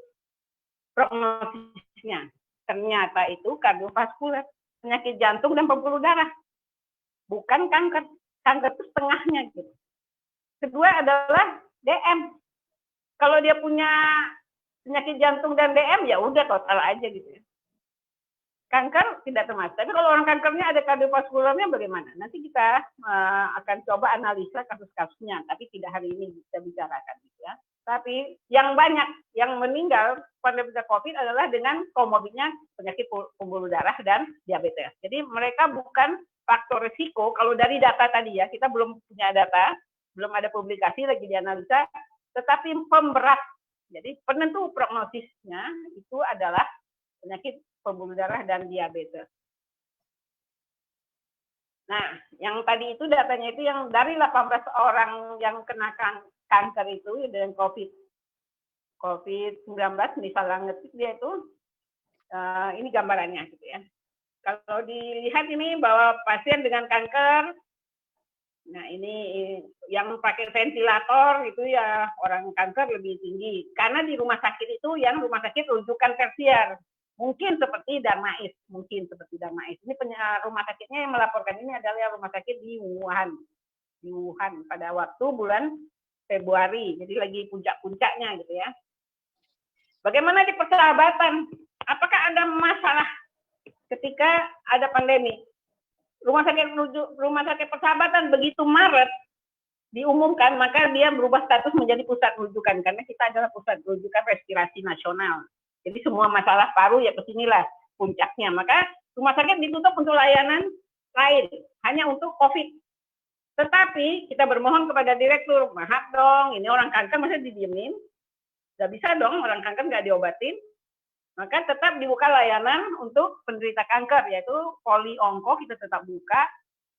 prognosisnya? Ternyata itu kardiovaskuler, penyakit jantung dan pembuluh darah. Bukan kanker. Kanker itu setengahnya gitu. Kedua adalah DM. Kalau dia punya penyakit jantung dan DM, ya udah total aja gitu ya. Kanker tidak termasuk. Tapi kalau orang kankernya ada kardiovaskulernya bagaimana? Nanti kita akan coba analisa kasus-kasusnya, tapi tidak hari ini kita bicarakan gitu ya. Tapi yang banyak yang meninggal pada COVID adalah dengan komorbidnya penyakit pembuluh darah dan diabetes. Jadi mereka bukan faktor risiko. Kalau dari data tadi ya, kita belum punya data, belum ada publikasi lagi dianalisa, tetapi pemberat. Jadi penentu prognosisnya itu adalah penyakit pembuluh darah dan diabetes. Nah, yang tadi itu datanya itu yang dari 18 orang yang kena kanker itu dengan COVID-19 misalnya ngetik dia itu ini gambarannya gitu ya. Kalau dilihat ini bahwa pasien dengan kanker, nah ini yang pakai ventilator itu ya orang kanker lebih tinggi karena di rumah sakit itu yang rumah sakit rujukan tersier. Mungkin seperti Darmais. Ini rumah sakitnya yang melaporkan ini adalah rumah sakit di Wuhan. Di Wuhan pada waktu bulan Februari. Jadi lagi puncak-puncaknya gitu ya. Bagaimana di persahabatan? Apakah ada masalah ketika ada pandemi? Rumah sakit persahabatan begitu Maret diumumkan, maka dia berubah status menjadi pusat rujukan karena kita adalah pusat rujukan respirasi nasional. Jadi semua masalah paru ya kesinilah puncaknya. Maka rumah sakit ditutup untuk layanan lain, hanya untuk COVID. Tetapi kita bermohon kepada direktur, maaf dong, ini orang kanker masa didiemin? Nggak bisa dong, orang kanker nggak diobatin. Maka tetap dibuka layanan untuk penderita kanker, yaitu poli onko kita tetap buka.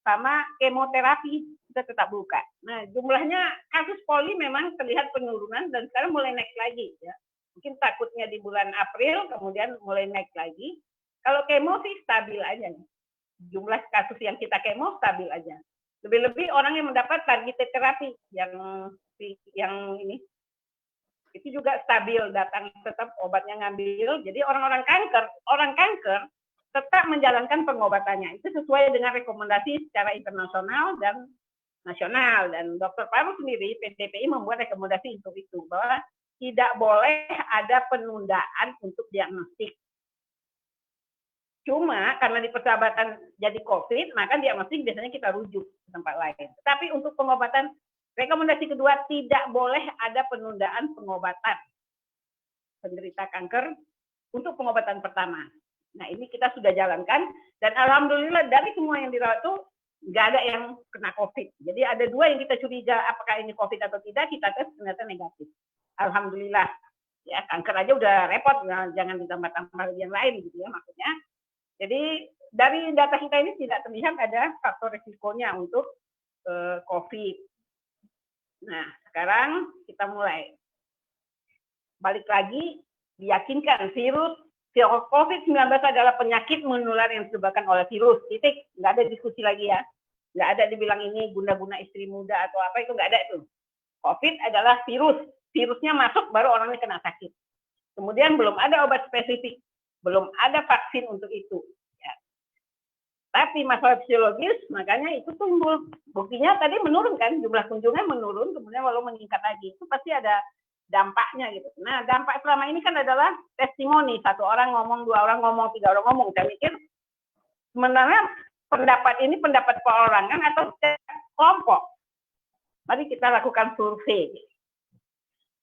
sama kemoterapi kita tetap buka. Nah, jumlahnya kasus poli memang terlihat penurunan dan sekarang mulai naik lagi ya. Mungkin takutnya di bulan April kemudian mulai naik lagi. Kalau kemo sih stabil aja nih. Jumlah kasus yang kita kemo stabil aja. Lebih-lebih orang yang mendapat targeted terapi yang ini itu juga stabil, datang tetap obatnya ngambil. Jadi orang kanker tetap menjalankan pengobatannya. Itu sesuai dengan rekomendasi secara internasional dan nasional. Dan Dr. Paru sendiri, PDPI membuat rekomendasi untuk itu, bahwa tidak boleh ada penundaan untuk diagnostik. Cuma karena di persahabatan jadi COVID, maka diagnostik biasanya kita rujuk ke tempat lain. Tapi untuk pengobatan, rekomendasi kedua, tidak boleh ada penundaan pengobatan penderita kanker untuk pengobatan pertama. Nah, ini kita sudah jalankan, dan alhamdulillah dari semua yang dirawat itu nggak ada yang kena COVID. Jadi ada 2 yang kita curiga apakah ini COVID atau tidak, kita tes ternyata negatif. Alhamdulillah. Ya, kanker aja udah repot, nah, jangan ditambah-tambah yang lain gitu ya maksudnya. Jadi dari data kita ini tidak terlihat ada faktor risikonya untuk COVID. Nah, sekarang kita mulai. Balik lagi, diyakinkan virus COVID-19 adalah penyakit menular yang disebabkan oleh virus. Titik, nggak ada diskusi lagi ya. Nggak ada dibilang ini guna-guna istri muda atau apa, itu nggak ada itu. COVID adalah virus. Virusnya masuk, baru orangnya kena sakit. Kemudian belum ada obat spesifik. Belum ada vaksin untuk itu. Ya. Tapi masalah fisiologis, makanya itu tumbuh. Buktinya tadi menurun kan, jumlah kunjungan menurun, kemudian walau meningkat lagi. Itu pasti ada dampaknya gitu. Nah, dampak selama ini kan adalah testimoni. 1 orang ngomong, 2 orang ngomong, 3 orang ngomong. Saya mikir, sebenarnya pendapat ini pendapat perorangan atau kelompok. Mari kita lakukan survei.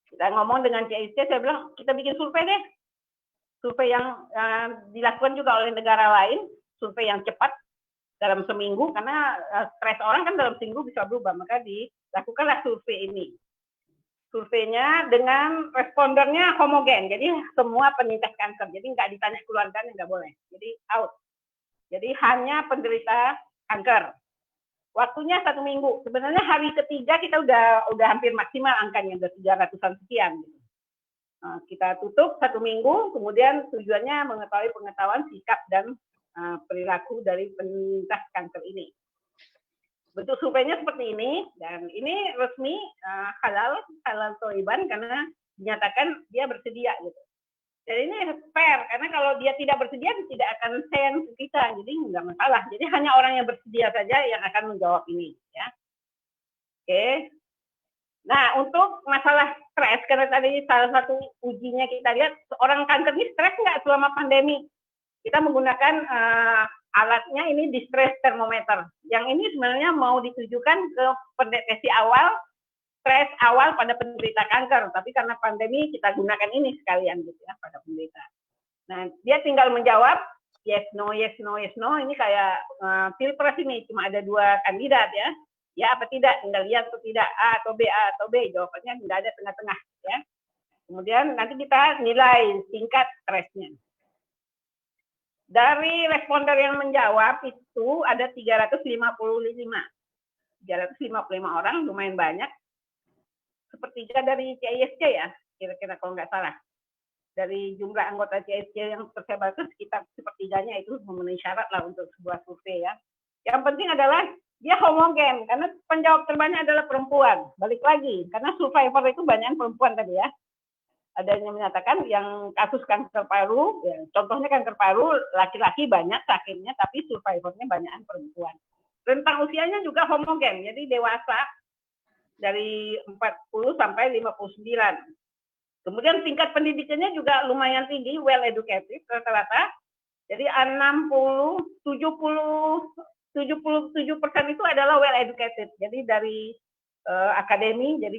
Kita ngomong dengan CIC, saya bilang, kita bikin survei deh. Survei yang dilakukan juga oleh negara lain, survei yang cepat dalam seminggu, karena stres orang kan dalam seminggu bisa berubah, maka dilakukanlah survei ini. Surveinya dengan respondernya homogen, jadi semua penyintas kanker, jadi nggak ditanya keluarganya, nggak boleh, jadi out. Jadi hanya penderita kanker. Waktunya 1 minggu. Sebenarnya hari ketiga kita udah hampir maksimal angkanya, udah 300-an sekian. Kita tutup 1 minggu, kemudian tujuannya mengetahui pengetahuan sikap dan perilaku dari penyintas kanker ini. Bentuk surveinya seperti ini, dan ini resmi halal thayyiban karena dinyatakan dia bersedia gitu. Dan ini fair, karena kalau dia tidak bersedia, dia tidak akan send ke kita, jadi nggak masalah. Jadi hanya orang yang bersedia saja yang akan menjawab ini. Ya. Oke. Nah, untuk masalah stres, karena tadi salah satu ujinya kita lihat, orang kanker ini stres nggak selama pandemi? Kita menggunakan alatnya ini distress thermometer. Yang ini sebenarnya mau ditujukan ke pendeteksi awal, stres awal pada penderita kanker. Tapi karena pandemi, kita gunakan ini sekalian gitu ya, pada penderita. Nah, dia tinggal menjawab, yes, no, yes, no, yes, no. Ini kayak pilpres ini, cuma ada 2 kandidat ya. Ya apa tidak, tinggal lihat atau tidak, A atau B, jawabannya nggak ada tengah-tengah ya. Kemudian nanti kita nilai tingkat stresnya. Dari responder yang menjawab itu ada 355 orang, lumayan banyak. Sepertiga dari CISC ya, kira-kira kalau nggak salah. Dari jumlah anggota CISC yang tersebar itu sekitar sepertiganya itu memenuhi syarat lah untuk sebuah survei ya. Yang penting adalah dia homogen, karena penjawab terbanyak adalah perempuan. Balik lagi, karena survivor itu banyak perempuan tadi ya. Ada yang menyatakan yang kasus kanker paru, ya, contohnya kanker paru, laki-laki banyak sakitnya, tapi survivornya banyakan perempuan. Rentang usianya juga homogen, jadi dewasa dari 40 sampai 59. Kemudian tingkat pendidikannya juga lumayan tinggi, well educated rata-rata. Jadi 77% itu adalah well educated. Jadi dari akademi, jadi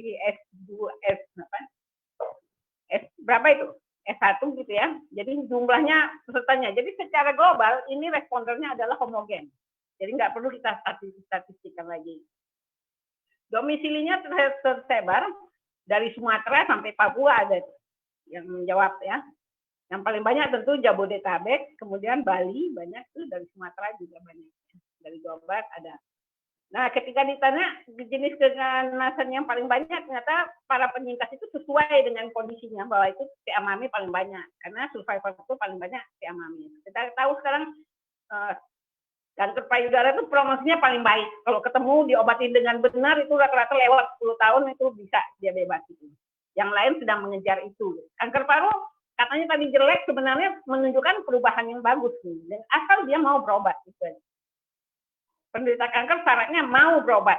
berapa itu? S1 gitu ya. Jadi jumlahnya pesertanya. Jadi secara global ini respondernya adalah homogen. Jadi nggak perlu kita statistikkan lagi. Domisilinya tersebar dari Sumatera sampai Papua ada yang menjawab ya. Yang paling banyak tentu Jabodetabek, kemudian Bali banyak tuh, dari Sumatera juga banyak. Dari Jawa Barat ada. Nah, ketika ditanya jenis keganasan yang paling banyak, ternyata para penyintas itu sesuai dengan kondisinya bahwa itu TA MAMI paling banyak, karena survivor itu paling banyak TA MAMI. Kita tahu sekarang kanker payudara itu prognosisnya paling baik. Kalau ketemu diobatin dengan benar itu rata-rata lewat 10 tahun itu bisa dia bebas itu. Yang lain sedang mengejar itu. Kanker paru katanya tadi jelek, sebenarnya menunjukkan perubahan yang bagus nih. Dan asal dia mau berobat gitu. Penderita kanker syaratnya mau berobat.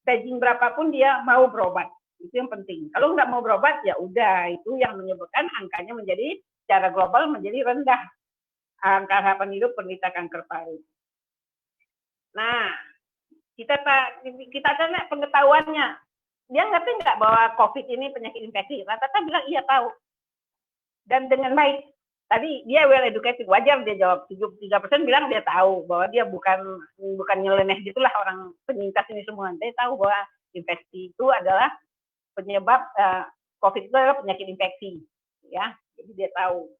Staging berapapun dia mau berobat. Itu yang penting. Kalau nggak mau berobat, ya udah. Itu yang menyebabkan angkanya menjadi secara global menjadi rendah. Angka harapan hidup penderita kanker paru. Nah, kita tanya pengetahuannya. Dia ngerti nggak bahwa COVID ini penyakit infeksi? Rata-rata bilang iya tahu. Dan dengan baik. Tadi dia well educated, wajar dia jawab. 73% bilang dia tahu bahwa dia bukan nyeleneh gitulah orang penyintas ini semua. Dia tahu bahwa infeksi itu adalah penyebab COVID itu adalah penyakit infeksi, ya. Jadi dia tahu.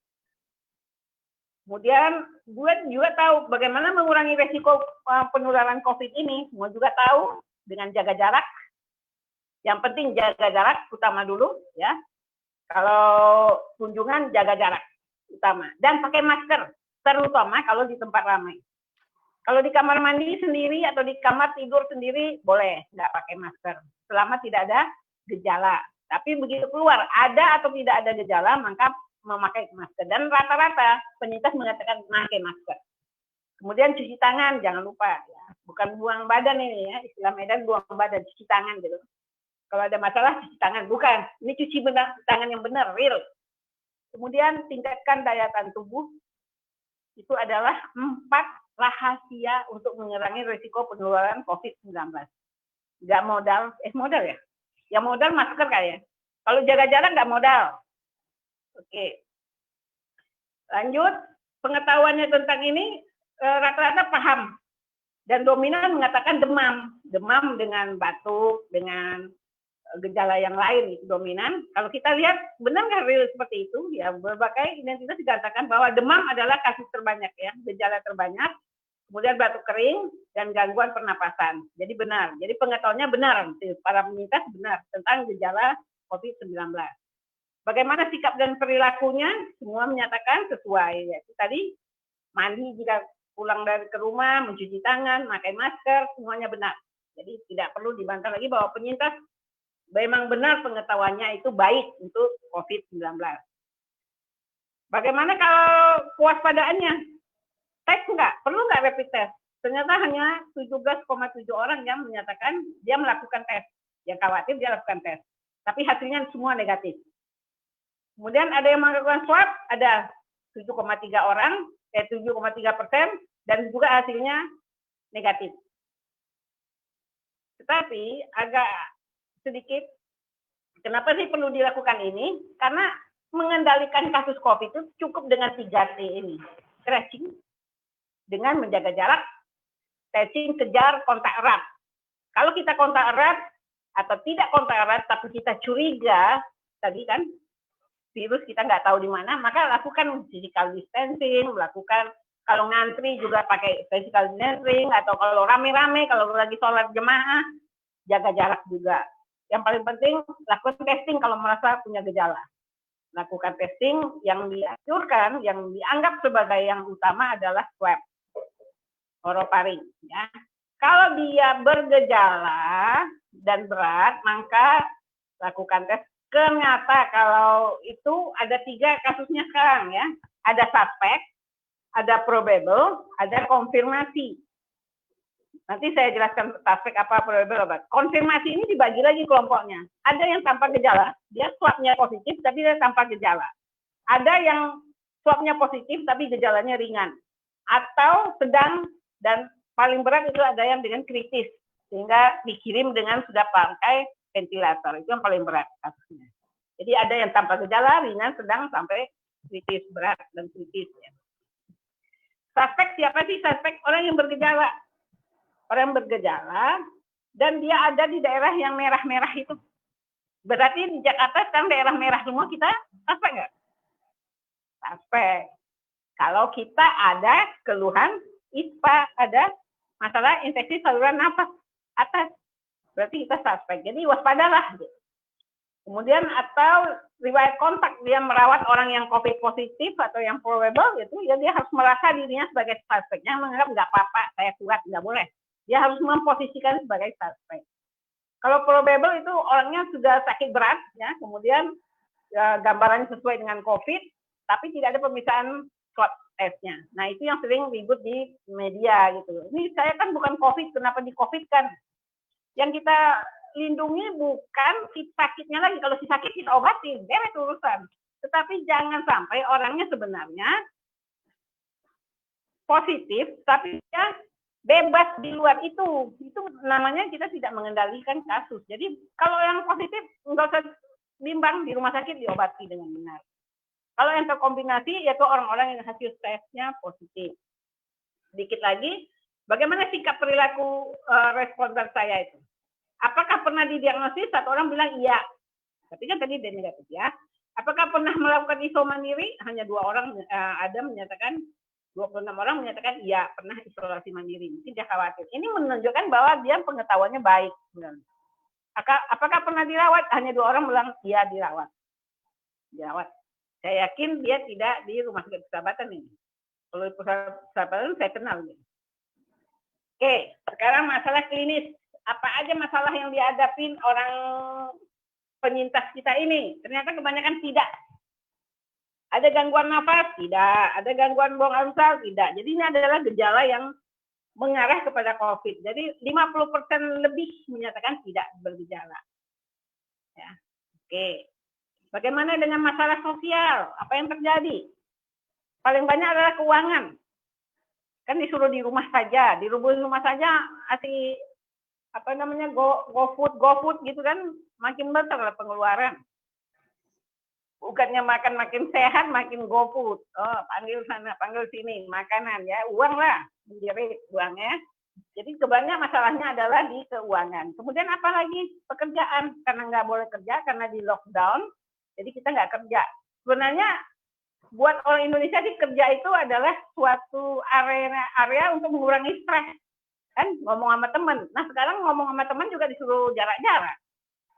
Kemudian gue juga tahu bagaimana mengurangi resiko penularan COVID ini. Semua juga tahu dengan jaga jarak. Yang penting jaga jarak utama dulu, ya. Kalau kunjungan jaga jarak utama dan pakai masker terutama kalau di tempat ramai. Kalau di kamar mandi sendiri atau di kamar tidur sendiri boleh nggak pakai masker selama tidak ada gejala. Tapi begitu keluar ada atau tidak ada gejala maka memakai masker dan rata-rata penyintas mengatakan pakai masker. Kemudian cuci tangan jangan lupa ya. Bukan buang badan ini ya, istilah Medan buang badan, cuci tangan gitu. Kalau ada masalah cuci tangan, bukan. Ini cuci tangan yang benar, real. Kemudian tingkatkan daya tahan tubuh. Itu adalah 4 rahasia untuk mengurangi risiko penularan COVID-19. Nggak modal, modal ya? Yang modal masker kayak. Kalau jaga jarak nggak modal. Oke. Lanjut, pengetahuannya tentang ini rata-rata paham. Dan dominan mengatakan demam. Demam dengan batuk, dengan gejala yang lain itu dominan. Kalau kita lihat benar nggak real seperti itu? Ya berbagai identitas dikatakan bahwa demam adalah kasus terbanyak ya, gejala terbanyak. Kemudian batuk kering dan gangguan pernapasan. Jadi benar. Jadi pengetahuannya benar. Para penyintas benar tentang gejala COVID-19. Bagaimana sikap dan perilakunya? Semua menyatakan sesuai. Ya, itu tadi mandi jika pulang dari ke rumah, mencuci tangan, pakai masker, semuanya benar. Jadi tidak perlu dibantah lagi bahwa penyintas memang benar pengetahuannya itu baik untuk COVID-19. Bagaimana kalau kewaspadaannya? Tes nggak? Perlu nggak rapid test? Ternyata hanya 17,7 orang yang menyatakan dia melakukan tes. Yang khawatir dia lakukan tes. Tapi hasilnya semua negatif. Kemudian ada yang melakukan swab, ada 7,3 orang, 7,3%, dan juga hasilnya negatif. Tetapi agak sedikit, kenapa sih perlu dilakukan ini? Karena mengendalikan kasus COVID itu cukup dengan 3T ini. Tracing, dengan menjaga jarak, testing, kejar, kontak erat. Kalau kita kontak erat, atau tidak kontak erat, tapi kita curiga, tadi kan, virus kita nggak tahu di mana, maka lakukan physical distancing, lakukan, kalau ngantri juga pakai physical distancing, atau kalau rame-rame, kalau lagi sholat jemaah, jaga jarak juga. Yang paling penting, lakukan testing kalau merasa punya gejala. Lakukan testing yang dianjurkan, yang dianggap sebagai yang utama adalah swab orofaring. Ya. Kalau dia bergejala dan berat, maka lakukan tes. Ternyata kalau itu ada 3 kasusnya sekarang ya. Ada suspek, ada probable, ada konfirmasi. Nanti saya jelaskan suspek apa probable apa. Konfirmasi ini dibagi lagi kelompoknya. Ada yang tanpa gejala, dia swabnya positif tapi dia tanpa gejala. Ada yang swabnya positif tapi gejalanya ringan. Atau sedang dan paling berat itu ada yang dengan kritis. Sehingga dikirim dengan sudah pakai ventilator. Itu yang paling berat kasusnya. Jadi ada yang tanpa gejala, ringan, sedang, sampai kritis, berat, dan kritis. Ya. Suspek siapa sih? Suspek orang yang bergejala. Orang yang bergejala, dan dia ada di daerah yang merah-merah itu. Berarti di Jakarta sekarang daerah merah semua kita suspek nggak? Suspek. Kalau kita ada keluhan ISPA, ada masalah infeksi saluran nafas atas. Berarti kita suspek. Jadi waspadalah. Kemudian atau riwayat kontak, dia merawat orang yang COVID positif atau yang probable gitu, ya dia harus merasa dirinya sebagai suspek. Yang menganggap nggak apa-apa, saya kuat, nggak boleh. Dia harus memposisikan sebagai suspek. Kalau probable itu orangnya sudah sakit berat, ya, kemudian ya, gambarannya sesuai dengan COVID, tapi tidak ada pemeriksaan swab testnya. Nah itu yang sering ribut di media gitu. Ini saya kan bukan COVID, kenapa di COVID kan? Yang kita lindungi bukan si sakitnya lagi. Kalau si sakit kita obatin, beres urusan. Tetapi jangan sampai orangnya sebenarnya positif, tapi dia bebas di luar itu. Itu namanya kita tidak mengendalikan kasus. Jadi kalau yang positif nggak usah bimbang, di rumah sakit diobati dengan benar. Kalau yang terkombinasi yaitu orang-orang yang hasil tesnya positif. Sedikit lagi, bagaimana sikap perilaku responden saya itu? Apakah pernah didiagnosis? Satu orang bilang iya. Tapi kan tadi dia negatif ya. Apakah pernah melakukan iso mandiri? Hanya 2 orang ada menyatakan, 26 orang menyatakan iya pernah isolasi mandiri. Mungkin dia khawatir. Ini menunjukkan bahwa dia pengetahuannya baik. Apakah pernah dirawat? Hanya 2 orang bilang iya dirawat. Dirawat. Saya yakin dia tidak di rumah sakit persahabatan ini. Kalau di persahabatan saya kenal nih. Oke, sekarang masalah klinis. Apa aja masalah yang dihadapin orang penyintas kita ini? Ternyata kebanyakan tidak. Ada gangguan nafas? Tidak. Ada gangguan buang air besar? Tidak. Jadi ini adalah gejala yang mengarah kepada COVID. Jadi 50% lebih menyatakan tidak bergejala. Ya. Oke. Bagaimana dengan masalah sosial? Apa yang terjadi? Paling banyak adalah keuangan. Kan disuruh di rumah saja. Di rumah saja asli apa namanya GoFood gitu kan, makin besar lah pengeluaran. Bukannya makan makin sehat, makin GoFood. Oh, panggil sana, panggil sini, makanan ya, uang lah, menjerit uangnya. Jadi kebanyakan masalahnya adalah di keuangan. Kemudian apa lagi? Pekerjaan, karena nggak boleh kerja, karena di lockdown, jadi kita nggak kerja. Sebenarnya buat orang Indonesia di kerja itu adalah suatu area untuk mengurangi stres. Kan ngomong sama teman. Nah sekarang ngomong sama teman juga disuruh jarak-jarak.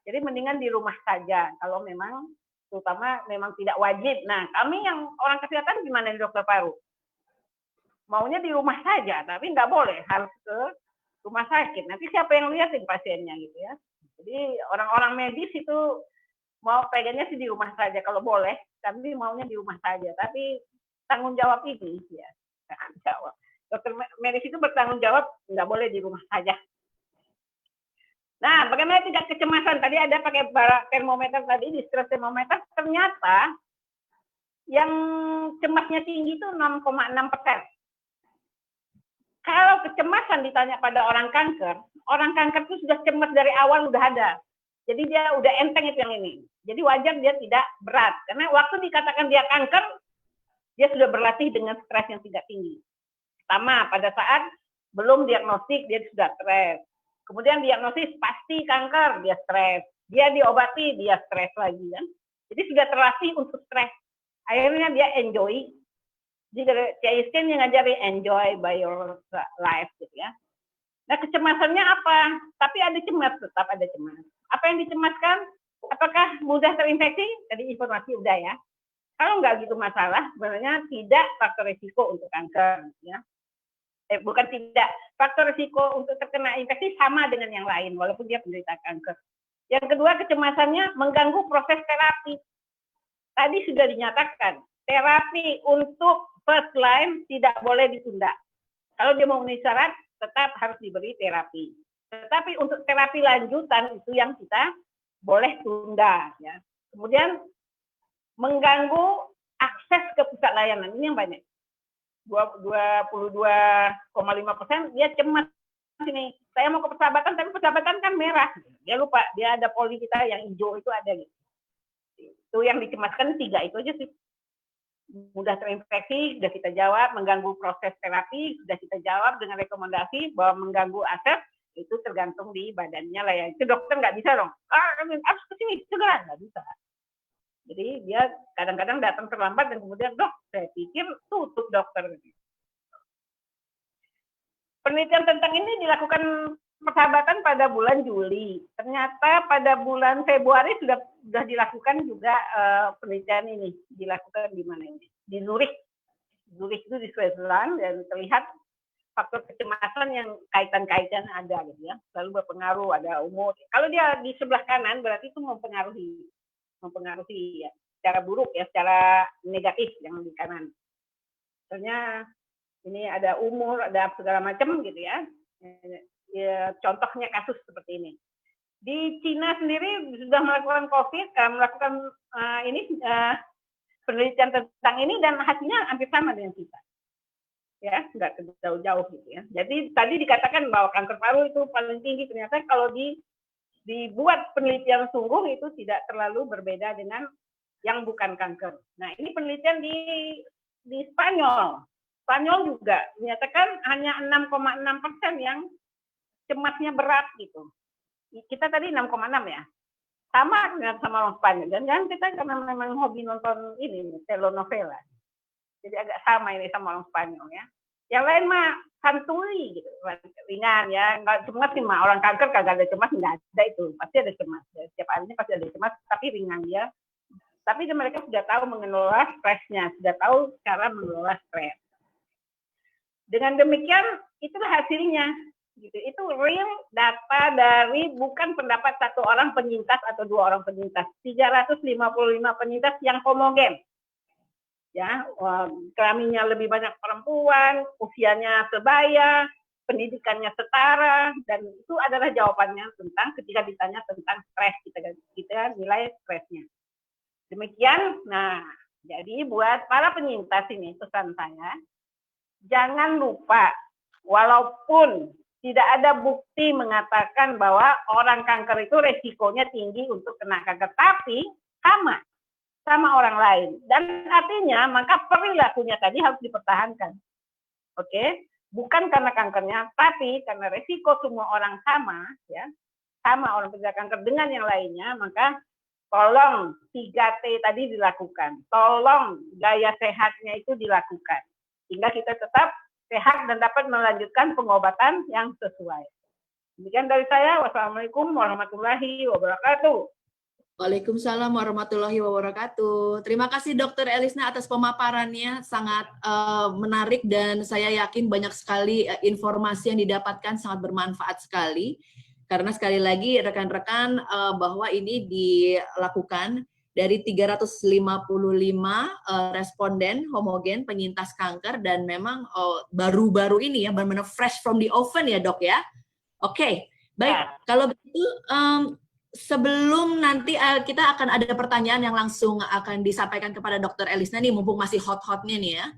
Jadi mendingan di rumah saja kalau memang terutama memang tidak wajib. Nah kami yang orang kesehatan gimana di dokter paru? Maunya di rumah saja, tapi nggak boleh harus ke rumah sakit. Nanti siapa yang lihatin pasiennya gitu ya? Jadi orang-orang medis itu mau pengennya sih di rumah saja kalau boleh, tapi maunya di rumah saja. Tapi tanggung jawab ini ya tanggung jawab. Dokter medis itu bertanggung jawab, nggak boleh di rumah saja. Nah, bagaimana tidak kecemasan? Tadi ada pakai termometer tadi, distress termometer, ternyata yang cemasnya tinggi itu 6,6%. Kalau kecemasan ditanya pada orang kanker itu sudah cemas dari awal udah ada. Jadi dia udah enteng itu yang ini. Jadi wajar dia tidak berat. Karena waktu dikatakan dia kanker, dia sudah berlatih dengan stres yang tidak tinggi. Pertama, pada saat belum diagnostik, dia sudah stres. Kemudian diagnosis, pasti kanker, dia stres. Dia diobati, dia stres lagi. Kan? Jadi sudah terlatih untuk stres. Akhirnya dia enjoy. Jadi CISK yang ngajari enjoy by your life. Gitu ya. Nah, kecemasannya apa? Tapi ada cemas, tetap ada cemas. Apa yang dicemaskan? Apakah mudah terinfeksi? Tadi informasi udah ya. Kalau nggak gitu masalah, sebenarnya tidak faktor risiko untuk kanker. Ya. Bukan tidak, faktor risiko untuk terkena infeksi sama dengan yang lain, walaupun dia penderita kanker. Yang kedua, kecemasannya mengganggu proses terapi. Tadi sudah dinyatakan, terapi untuk first line tidak boleh ditunda. Kalau dia memenuhi syarat, tetap harus diberi terapi. Tetapi untuk terapi lanjutan itu yang kita boleh tunda. Ya. Kemudian mengganggu akses ke pusat layanan, ini yang banyak. 22,5% dia cemas sini. Saya mau ke persahabatan, tapi persahabatan kan merah. Dia lupa, dia ada poli kita yang hijau itu ada gitu. Itu yang dicemaskan 3 itu aja sih. Mudah terinfeksi, sudah kita jawab. Mengganggu proses terapi, sudah kita jawab dengan rekomendasi bahwa mengganggu akses itu tergantung di badannya lah ya. Itu dokter nggak bisa dong. Harus ke sini, segera nggak bisa. Jadi dia kadang-kadang datang terlambat dan kemudian, dok, saya pikir tutup dokter. penelitian tentang ini dilakukan persahabatan pada bulan Juli. Ternyata pada bulan Februari sudah dilakukan juga penelitian ini. Dilakukan di mana ini? Di Zurich. Zurich itu di Switzerland, dan terlihat faktor kecemasan yang kaitan-kaitan ada gitu ya. Lalu berpengaruh, ada umur. Kalau dia di sebelah kanan berarti itu mempengaruhi ya, secara buruk ya, secara negatif yang di kanan. Misalnya ini ada umur, ada segala macam gitu ya. Contohnya kasus seperti ini. Di Cina sendiri sudah melakukan penelitian tentang ini, dan hasilnya hampir sama dengan kita. Ya, nggak jauh-jauh gitu ya. Jadi tadi dikatakan bahwa kanker paru itu paling tinggi, ternyata kalau dibuat penelitian sungguh itu tidak terlalu berbeda dengan yang bukan kanker. Nah, ini penelitian di Spanyol. Spanyol juga menyatakan hanya 6,6% yang cemasnya berat gitu. Kita tadi 6,6 ya. Sama dengan sama orang Spanyol. Dan kita karena memang hobi nonton ini, telenovela. Jadi agak sama ini sama orang Spanyol ya. Yang lain mah santuy gitu, ringan ya. Nggak cemas sih mah, orang kanker kagak ada cemas, nggak ada itu. Pasti ada cemas. Ya. Setiap harinya pasti ada cemas, tapi ringan ya. Tapi mereka sudah tahu mengelola stresnya, sudah tahu cara mengelola stres. Dengan demikian, itulah hasilnya. Gitu. Itu real data dari bukan pendapat satu orang penyintas atau dua orang penyintas. 355 penyintas yang homogen. Ya, kelaminnya lebih banyak perempuan, usianya sebaya, pendidikannya setara, dan itu adalah jawabannya tentang ketika ditanya tentang stres, kita nilai stresnya. Demikian, nah, jadi buat para penyintas ini pesan saya, jangan lupa, walaupun tidak ada bukti mengatakan bahwa orang kanker itu resikonya tinggi untuk kena kanker, tapi sama orang lain. Dan artinya, maka perilakunya tadi harus dipertahankan. Oke? Bukan karena kankernya, tapi karena resiko semua orang sama, ya, sama orang penderita kanker dengan yang lainnya, maka tolong 3T tadi dilakukan. Tolong gaya sehatnya itu dilakukan. Sehingga kita tetap sehat dan dapat melanjutkan pengobatan yang sesuai. Demikian dari saya. Wassalamualaikum warahmatullahi wabarakatuh.
Waalaikumsalam warahmatullahi wabarakatuh. Terima kasih Dr. Elisna atas pemaparannya, sangat menarik, dan saya yakin banyak sekali informasi yang didapatkan, sangat bermanfaat sekali. Karena sekali lagi rekan-rekan bahwa ini dilakukan dari 355 responden homogen penyintas kanker, dan memang baru-baru ini ya, benar-benar fresh from the oven ya dok ya. Oke, baik. Kalau begitu sebelum nanti kita akan ada pertanyaan yang langsung akan disampaikan kepada Dr. Elisna nih, mumpung masih hot-hotnya nih ya.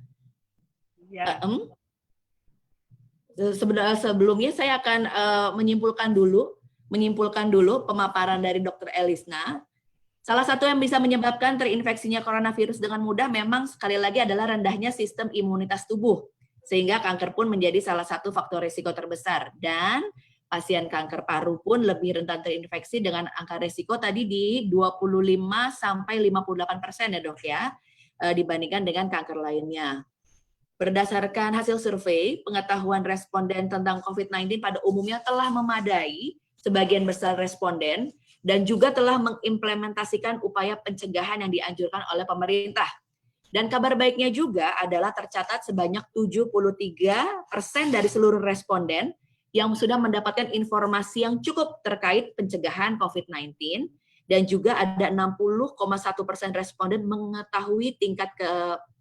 Sebelumnya saya akan menyimpulkan dulu pemaparan dari Dr. Elisna. Salah satu yang bisa menyebabkan terinfeksinya coronavirus dengan mudah memang sekali lagi adalah rendahnya sistem imunitas tubuh, sehingga kanker pun menjadi salah satu faktor risiko terbesar. Dan pasien kanker paru pun lebih rentan terinfeksi dengan angka risiko tadi di 25-58% ya dok ya, dibandingkan dengan kanker lainnya. Berdasarkan hasil survei, pengetahuan responden tentang COVID-19 pada umumnya telah memadai sebagian besar responden, dan juga telah mengimplementasikan upaya pencegahan yang dianjurkan oleh pemerintah. Dan kabar baiknya juga adalah tercatat sebanyak 73% dari seluruh responden yang sudah mendapatkan informasi yang cukup terkait pencegahan COVID-19, dan juga ada 60,1% responden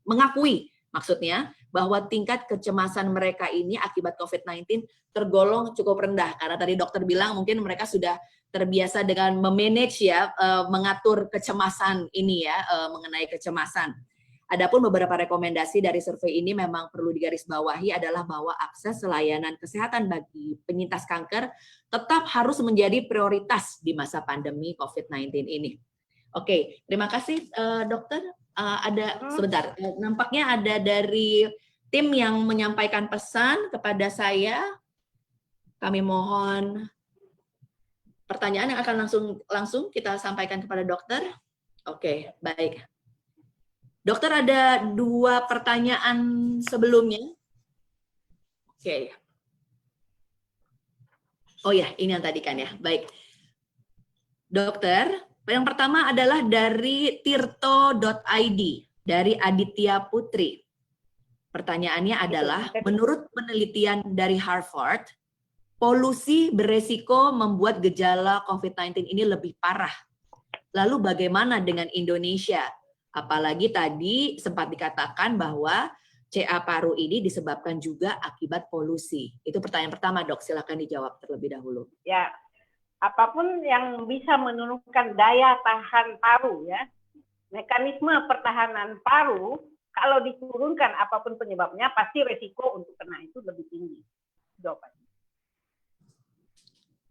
mengakui maksudnya bahwa tingkat kecemasan mereka ini akibat COVID-19 tergolong cukup rendah. Karena tadi dokter bilang mungkin mereka sudah terbiasa dengan memanage ya, mengatur kecemasan ini ya, mengenai kecemasan. Adapun beberapa rekomendasi dari survei ini memang perlu digarisbawahi adalah bahwa akses layanan kesehatan bagi penyintas kanker tetap harus menjadi prioritas di masa pandemi COVID-19 ini. Oke, terima kasih dokter. Sebentar, nampaknya ada dari tim yang menyampaikan pesan kepada saya. Kami mohon pertanyaan yang akan langsung kita sampaikan kepada dokter. Oke, baik. Dokter, ada 2 pertanyaan sebelumnya. Oke. Oh ya, ini yang tadi kan ya. Baik. Dokter, yang pertama adalah dari tirto.id, dari Aditya Putri. Pertanyaannya adalah, menurut penelitian dari Harvard, polusi beresiko membuat gejala COVID-19 ini lebih parah. Lalu bagaimana dengan Indonesia? Apalagi tadi sempat dikatakan bahwa CA paru ini disebabkan juga akibat polusi. Itu pertanyaan pertama, Dok. Silakan dijawab terlebih dahulu.
Ya, apapun yang bisa menurunkan daya tahan paru, ya, mekanisme pertahanan paru, kalau diturunkan apapun penyebabnya, pasti resiko untuk kena itu lebih tinggi. Jawabannya.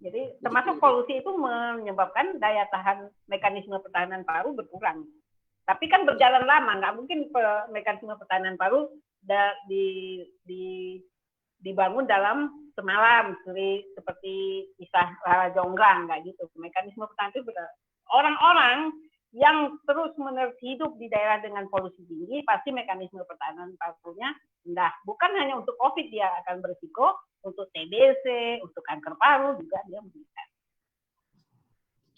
Jadi termasuk polusi itu menyebabkan daya tahan mekanisme pertahanan paru berkurang. Tapi kan berjalan lama, nggak mungkin mekanisme pertahanan paru dibangun dalam semalam, seperti kisah Lara Jonggrang, nggak gitu. Mekanisme pertahanan itu orang-orang yang terus-menerus hidup di daerah dengan polusi tinggi, pasti mekanisme pertahanan parunya rendah. Bukan hanya untuk COVID dia akan berisiko, untuk TBC, untuk kanker paru juga dia meningkat.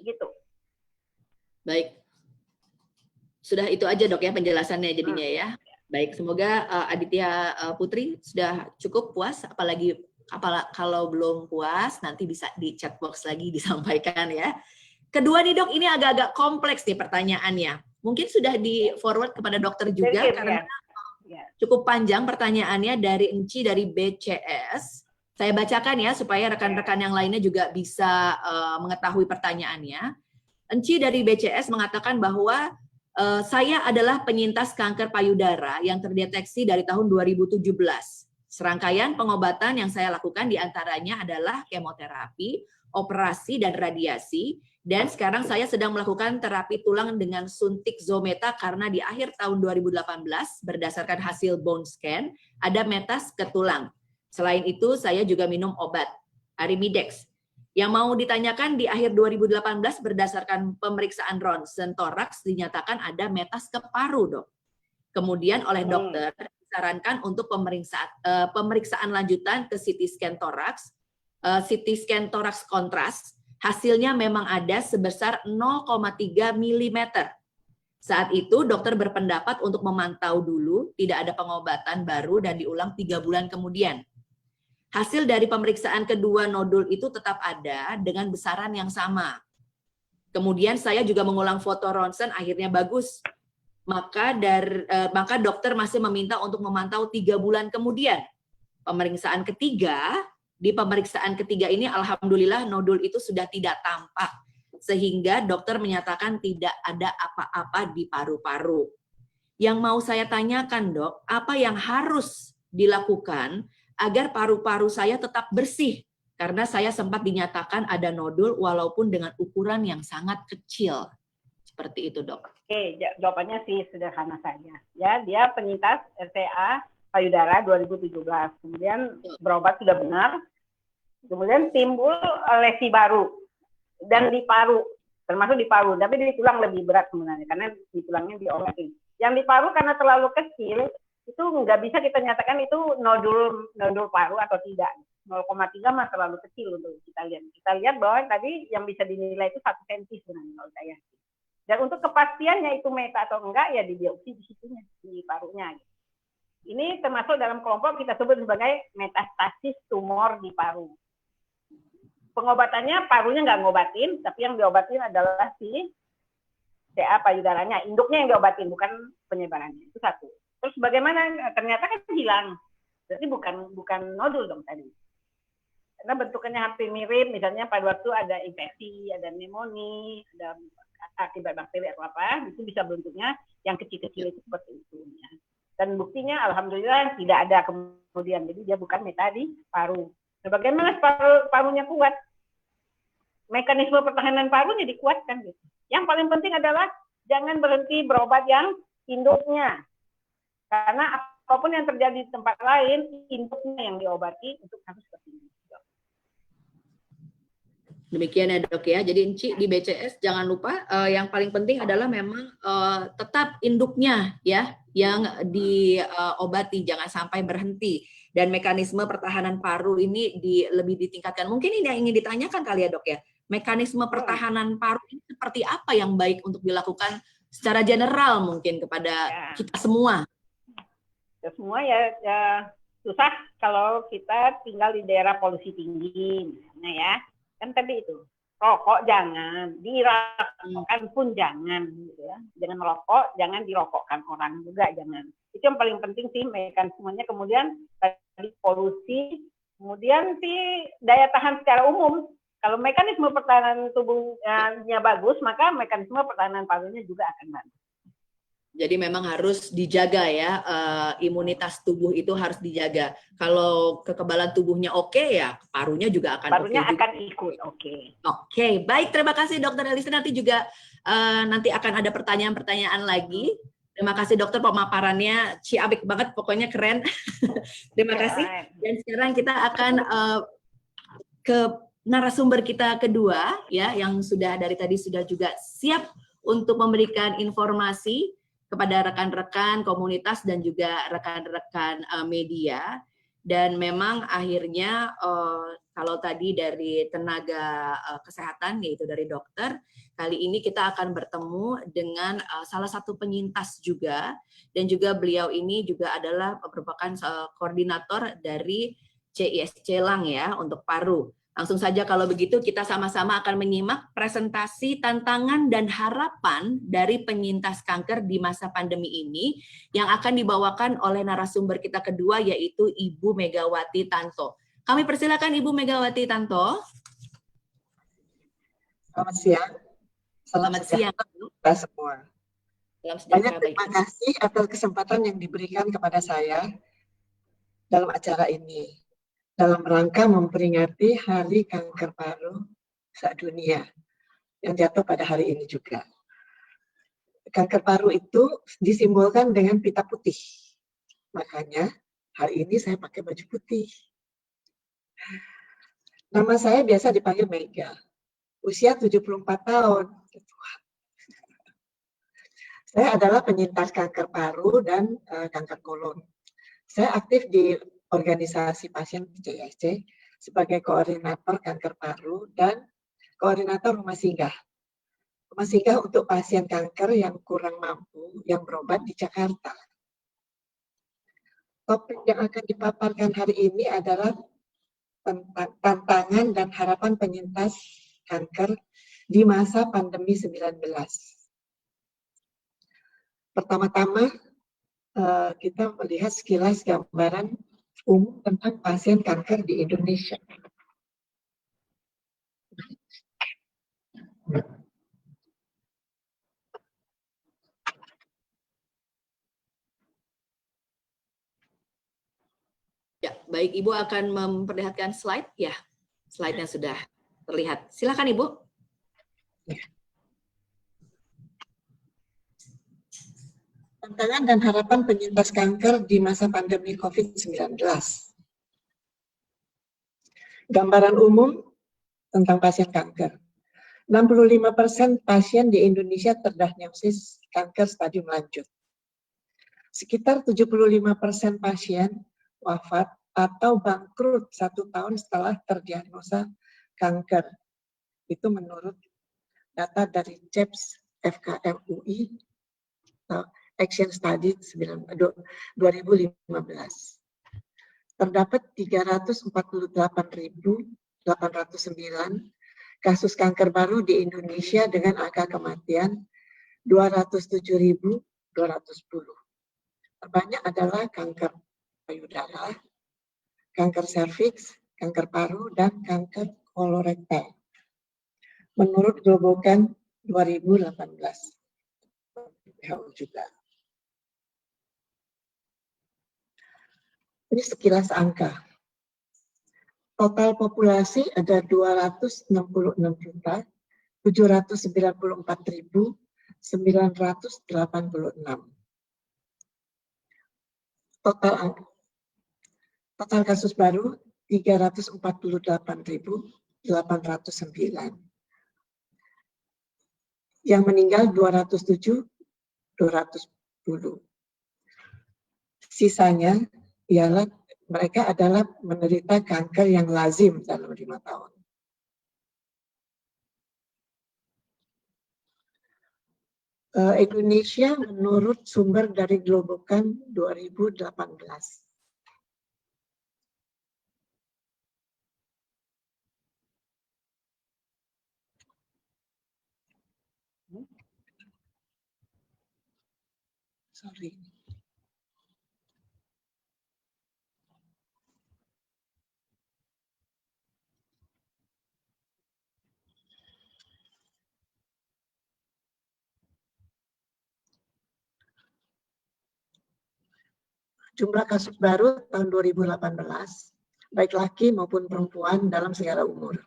Gitu.
Baik. Sudah itu aja, Dok, ya penjelasannya jadinya ya. Baik, semoga Aditya Putri sudah cukup puas, apalagi kalau belum puas nanti bisa di chat box lagi disampaikan ya. Kedua nih, Dok, ini agak-agak kompleks nih pertanyaannya. Mungkin sudah di forward kepada dokter juga karena cukup panjang pertanyaannya dari Enci dari BCS. Saya bacakan ya supaya rekan-rekan yang lainnya juga bisa mengetahui pertanyaannya. Enci dari BCS mengatakan bahwa saya adalah penyintas kanker payudara yang terdeteksi dari tahun 2017. Serangkaian pengobatan yang saya lakukan diantaranya adalah kemoterapi, operasi, dan radiasi. Dan sekarang saya sedang melakukan terapi tulang dengan suntik Zometa karena di akhir tahun 2018 berdasarkan hasil bone scan ada metas ke tulang. Selain itu saya juga minum obat Arimidex. Yang mau ditanyakan di akhir 2018 berdasarkan pemeriksaan ronsen toraks dinyatakan ada metas ke paru, Dok. Kemudian oleh dokter disarankan untuk pemeriksaan lanjutan ke CT scan toraks, CT scan toraks kontras. Hasilnya memang ada sebesar 0,3 mm. Saat itu dokter berpendapat untuk memantau dulu, tidak ada pengobatan baru dan diulang 3 bulan kemudian. Hasil dari pemeriksaan kedua nodul itu tetap ada dengan besaran yang sama. Kemudian saya juga mengulang foto ronsen, akhirnya bagus. Maka dokter masih meminta untuk memantau 3 bulan kemudian. Di pemeriksaan ketiga ini alhamdulillah nodul itu sudah tidak tampak. Sehingga dokter menyatakan tidak ada apa-apa di paru-paru. Yang mau saya tanyakan, Dok, apa yang harus dilakukan agar paru-paru saya tetap bersih? Karena saya sempat dinyatakan ada nodul walaupun dengan ukuran yang sangat kecil. Seperti itu, Dok.
Oke, jawabannya sih sederhana saja. Ya, dia penyintas RCA payudara 2017. Kemudian berobat sudah benar. Kemudian timbul lesi baru dan di paru, termasuk di paru, tapi di tulang lebih berat sebenarnya karena di tulangnya diobati. Yang di paru karena terlalu kecil itu nggak bisa kita nyatakan itu nodul paru atau tidak. 0,3 mah terlalu kecil untuk kita lihat. Kita lihat bahwa tadi yang bisa dinilai itu 1 cm sebenarnya kalau saya. Dan untuk kepastiannya itu meta atau enggak ya di biopsi di situnya, di parunya. Ini termasuk dalam kelompok kita sebut sebagai metastasis tumor di paru. Pengobatannya parunya nggak ngobatin, tapi yang diobatin adalah si CA payudaranya, induknya yang diobatin, bukan penyebarannya. Itu satu. Terus bagaimana? Ternyata kan hilang. Berarti bukan nodul dong tadi. Karena bentukannya hampir mirip, misalnya pada waktu ada infeksi, ada pneumonia, ada akibat bakteri atau apa, itu bisa bentuknya yang kecil-kecil itu seperti itu. Ya. Dan buktinya alhamdulillah tidak ada kemudian, jadi dia bukan meta di paru. Nah, bagaimana parunya kuat? Mekanisme pertahanan parunya dikuatkan gitu. Yang paling penting adalah jangan berhenti berobat yang induknya. Karena apapun yang terjadi di tempat lain, induknya yang diobati untuk kasus seperti ini.
Demikian ya, Dok ya. Jadi Enci di BCS jangan lupa yang paling penting adalah memang tetap induknya ya yang diobati, jangan sampai berhenti. dan mekanisme pertahanan paru ini lebih ditingkatkan. Mungkin ini yang ingin ditanyakan kali ya dok ya, mekanisme pertahanan paru ini seperti apa yang baik untuk dilakukan secara general mungkin kepada kita semua?
Ya, semua ya susah kalau kita tinggal di daerah polusi tinggi misalnya ya. Kan tadi itu, rokok jangan, dirokokkan pun jangan gitu ya. Jangan merokok, jangan dirokokkan orang juga jangan. Itu yang paling penting sih mekanismenya. Kemudian tadi polusi, kemudian sih daya tahan secara umum. Kalau mekanisme pertahanan tubuhnya bagus, maka mekanisme pertahanan parunya juga akan bagus.
Jadi memang harus dijaga ya, imunitas tubuh itu harus dijaga. Kalau kekebalan tubuhnya oke ya, parunya juga akan
parunya
oke
akan
juga.
ikut, oke.
Oke, baik, terima kasih Dokter Elisa. Nanti juga nanti akan ada pertanyaan-pertanyaan lagi. Terima kasih dokter, pemaparannya ciamik banget, pokoknya keren. Terima kasih. Dan sekarang kita akan ke narasumber kita kedua ya, yang sudah dari tadi sudah juga siap untuk memberikan informasi kepada rekan-rekan komunitas dan juga rekan-rekan media. Dan memang akhirnya kalau tadi dari tenaga kesehatan, yaitu dari dokter, kali ini kita akan bertemu dengan salah satu penyintas juga, dan juga beliau ini juga adalah merupakan koordinator dari CISC Lang ya untuk paru. Langsung saja kalau begitu kita sama-sama akan menyimak presentasi tantangan dan harapan dari penyintas kanker di masa pandemi ini yang akan dibawakan oleh narasumber kita kedua, yaitu Ibu Megawati Tanto. Kami persilakan Ibu Megawati Tanto.
Selamat siang.
Selamat siang.
Kita semua. Banyak terima kasih atas kesempatan yang diberikan kepada saya dalam acara ini, dalam rangka memperingati Hari Kanker Paru Sedunia yang jatuh pada hari ini juga. Kanker paru itu disimbolkan dengan pita putih. Makanya hari ini saya pakai baju putih. Nama saya biasa dipanggil Mega. Usia 74 tahun. Saya adalah penyintas kanker paru dan kanker kolon. Saya aktif di organisasi pasien CISC sebagai koordinator kanker paru dan koordinator rumah singgah. Rumah singgah untuk pasien kanker yang kurang mampu, yang berobat di Jakarta. Topik yang akan dipaparkan hari ini adalah tentang tantangan dan harapan penyintas kanker di masa pandemi 19. Pertama-tama, kita melihat sekilas gambaran umum tentang pasien kanker di Indonesia.
Ya, baik, Ibu akan memperlihatkan slide. Ya, slide-nya sudah terlihat. Silakan Ibu.
Tantangan dan harapan penyintas kanker di masa pandemi COVID-19. Gambaran umum tentang pasien kanker. 65% pasien di Indonesia terdiagnosis kanker stadium lanjut. Sekitar 75% pasien wafat atau bangkrut 1 tahun setelah terdiagnosa kanker. Itu menurut data dari CEPS FKM UI Action Study 2015. Terdapat 348.809 kasus kanker baru di Indonesia dengan angka kematian 207.210. Terbanyak adalah kanker payudara, kanker serviks, kanker paru, dan kanker kolorektal. Menurut Globokan 2018 WHO juga. Ini sekilas angka. Total populasi ada 266.794.986. Total kasus baru 348.809. Yang meninggal 207.210. Sisanya ialah mereka adalah menderita kanker yang lazim dalam 5 tahun. Indonesia menurut sumber dari Globokan 2018. Sorry. Jumlah kasus baru tahun 2018, baik laki maupun perempuan dalam segala umur.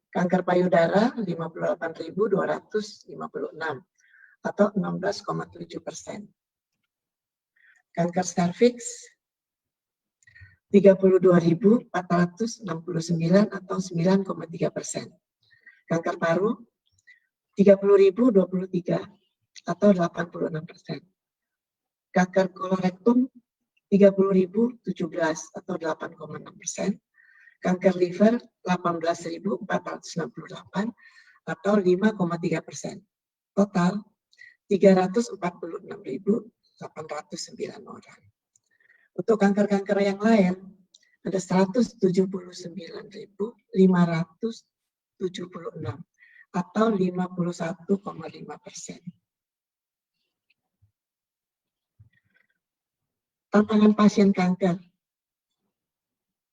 Kanker payudara 58.256 atau 16,7%. Kanker serviks 32.469 atau 9,3%. Kanker paru 30.023 atau 86%. Kanker kolorektum 30.017 atau 8,6%. Kanker liver 18.468 atau 5,3%. Total 346.809 orang. Untuk kanker-kanker yang lain ada 179.576 atau 51,5%. Tantangan pasien kanker.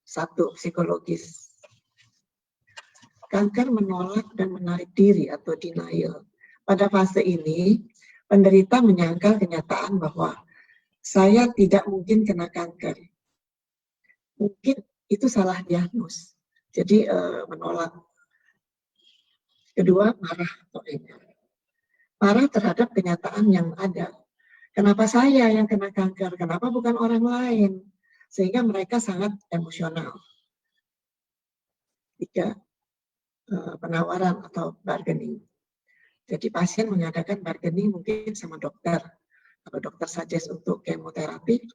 1. Psikologis. Kanker menolak dan menarik diri atau denial. Pada fase ini, penderita menyangkal kenyataan bahwa saya tidak mungkin kena kanker. Mungkin itu salah diagnos. Jadi menolak. Kedua, marah atau anger. Marah terhadap kenyataan yang ada. Kenapa saya yang kena kanker? Kenapa bukan orang lain? Sehingga mereka sangat emosional. 3. Penawaran atau bargaining. Jadi pasien mengadakan bargaining mungkin sama dokter. Kalau dokter suggest untuk kemoterapi,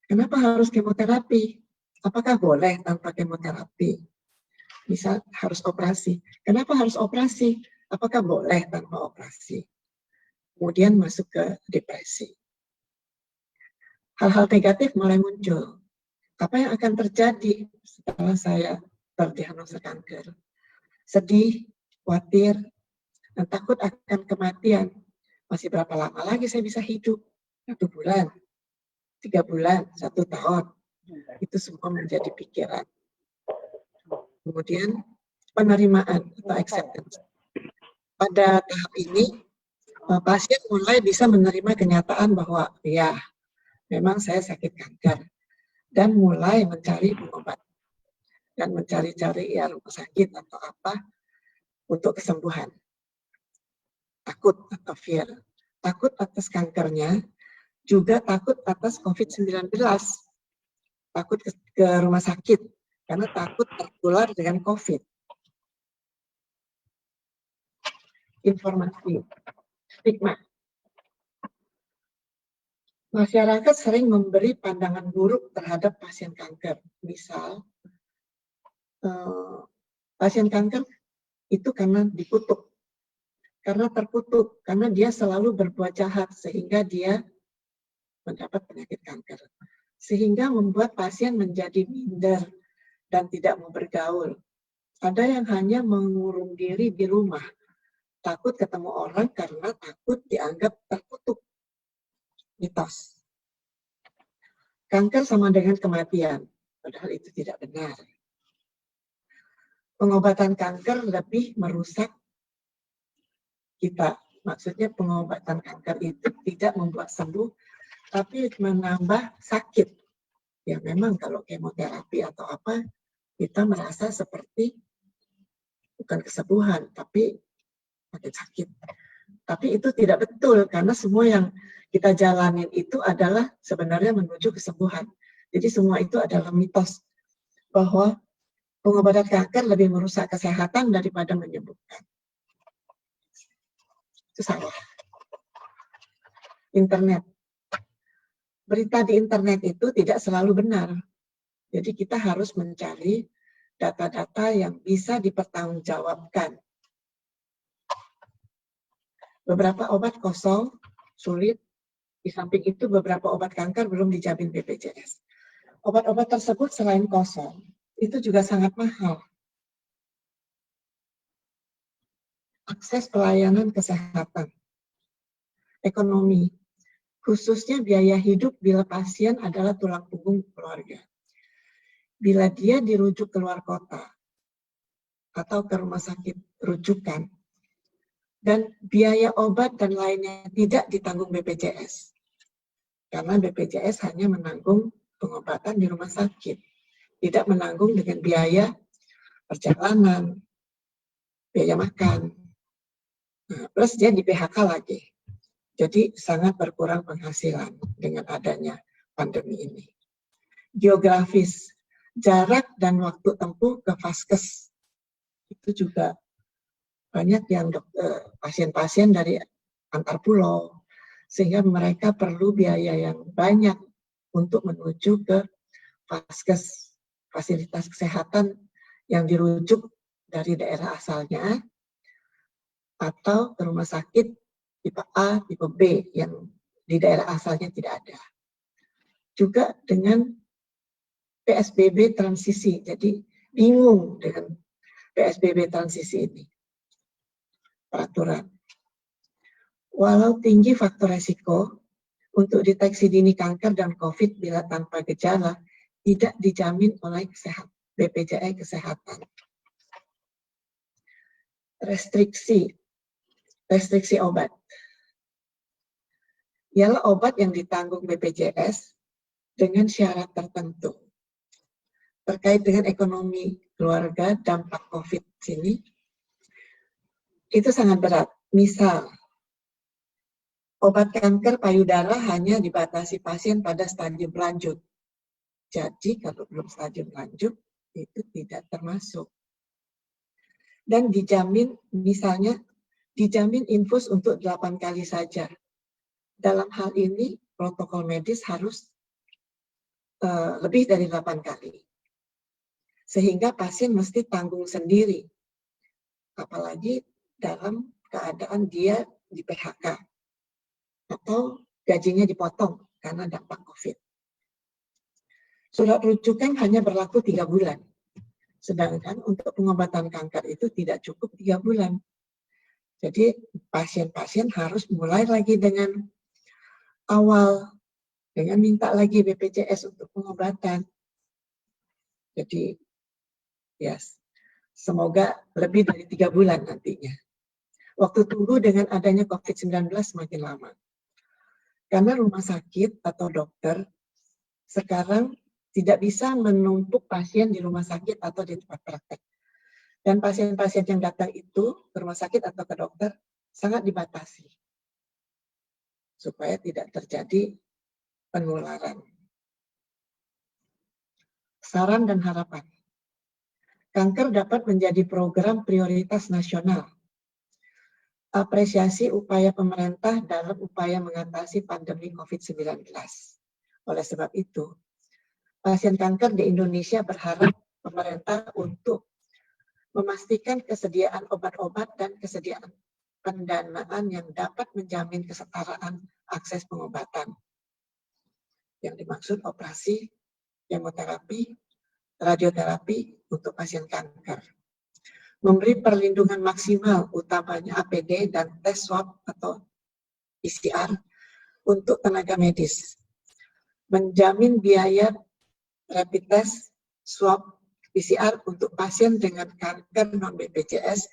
kenapa harus kemoterapi? Apakah boleh tanpa kemoterapi? Misal harus operasi. Kenapa harus operasi? Apakah boleh tanpa operasi? Kemudian masuk ke depresi. Hal-hal negatif mulai muncul. Apa yang akan terjadi setelah saya terdiagnosa kanker? Sedih, khawatir, dan takut akan kematian. Masih berapa lama lagi saya bisa hidup? 1 bulan, 3 bulan, 1 tahun. Itu semua menjadi pikiran. Kemudian penerimaan atau acceptance. Pada tahap ini, pasien mulai bisa menerima kenyataan bahwa ya, memang saya sakit kanker. Dan mulai mencari pengobatan. Dan mencari-cari ya rumah sakit atau apa untuk kesembuhan. Takut atau fear. Takut atas kankernya, juga takut atas COVID-19. Takut ke rumah sakit, karena takut tertular dengan COVID. Informasi. Stigma. Masyarakat sering memberi pandangan buruk terhadap pasien kanker. Misal, pasien kanker itu karena dikutuk. Karena terkutuk, karena dia selalu berbuat jahat sehingga dia mendapat penyakit kanker. Sehingga membuat pasien menjadi minder dan tidak mau bergaul. Ada yang hanya mengurung diri di rumah, takut ketemu orang karena takut dianggap terkutuk. Mitos. Kanker sama dengan kematian, padahal itu tidak benar. Pengobatan kanker lebih merusak kita. Maksudnya pengobatan kanker itu tidak membuat sembuh, tapi menambah sakit. Ya memang kalau kemoterapi atau apa, kita merasa seperti bukan kesembuhan, tapi makin sakit. Tapi itu tidak betul, karena semua yang kita jalanin itu adalah sebenarnya menuju kesembuhan. Jadi semua itu adalah mitos, bahwa pengobatan kanker lebih merusak kesehatan daripada menyembuhkan. Itu salah. Internet. berita di internet itu tidak selalu benar. Jadi kita harus mencari data-data yang bisa dipertanggungjawabkan. Beberapa obat kosong, sulit. Di samping itu beberapa obat kanker belum dijamin BPJS. Obat-obat tersebut selain kosong, itu juga sangat mahal. Akses pelayanan kesehatan, ekonomi, khususnya biaya hidup bila pasien adalah tulang punggung keluarga. Bila dia dirujuk ke luar kota atau ke rumah sakit rujukan, dan biaya obat dan lainnya tidak ditanggung BPJS. Karena BPJS hanya menanggung pengobatan di rumah sakit, tidak menanggung dengan biaya perjalanan, biaya makan, plus dia di PHK lagi. Jadi sangat berkurang penghasilan dengan adanya pandemi ini. Geografis, jarak dan waktu tempuh ke vaskes itu juga banyak yang pasien-pasien dari antar pulau, sehingga mereka perlu biaya yang banyak untuk menuju ke vaskes, fasilitas kesehatan yang dirujuk dari daerah asalnya, atau ke rumah sakit tipe A, tipe B yang di daerah asalnya tidak ada. Juga dengan PSBB transisi, jadi bingung dengan PSBB transisi ini. Peraturan. Walau tinggi faktor resiko, untuk deteksi dini kanker dan COVID bila tanpa gejala, tidak dijamin oleh BPJS Kesehatan. Restriksi obat. Ialah obat yang ditanggung BPJS dengan syarat tertentu. Terkait dengan ekonomi keluarga, dampak COVID sini, itu sangat berat. Misal, obat kanker payudara hanya dibatasi pasien pada stadium lanjut. Jadi kalau belum stadium lanjut, itu tidak termasuk. Dan dijamin, misalnya, dijamin infus untuk 8 kali saja. Dalam hal ini, protokol medis harus lebih dari 8 kali. Sehingga pasien mesti tanggung sendiri. Apalagi dalam keadaan dia di PHK. Atau gajinya dipotong karena dampak COVID. Surat rujukan hanya berlaku 3 bulan. Sedangkan untuk pengobatan kanker itu tidak cukup 3 bulan. Jadi pasien-pasien harus mulai lagi dengan awal, dengan minta lagi BPJS untuk pengobatan. Jadi, yes, semoga lebih dari 3 bulan nantinya. Waktu tunggu dengan adanya COVID-19 semakin lama. Karena rumah sakit atau dokter sekarang tidak bisa menumpuk pasien di rumah sakit atau di tempat praktek. Dan pasien-pasien yang datang itu ke rumah sakit atau ke dokter sangat dibatasi. Supaya tidak terjadi penularan. Saran dan harapan. Kanker dapat menjadi program prioritas nasional. Apresiasi upaya pemerintah dalam upaya mengatasi pandemi COVID-19. Oleh sebab itu, pasien kanker di Indonesia berharap pemerintah untuk memastikan kesediaan obat-obat dan kesediaan pendanaan yang dapat menjamin kesetaraan akses pengobatan. Yang dimaksud operasi, kemoterapi, radioterapi untuk pasien kanker. Memberi perlindungan maksimal utamanya APD dan tes swab atau PCR untuk tenaga medis. Menjamin biaya rapid test, swab, PCR untuk pasien dengan kanker non-BPJS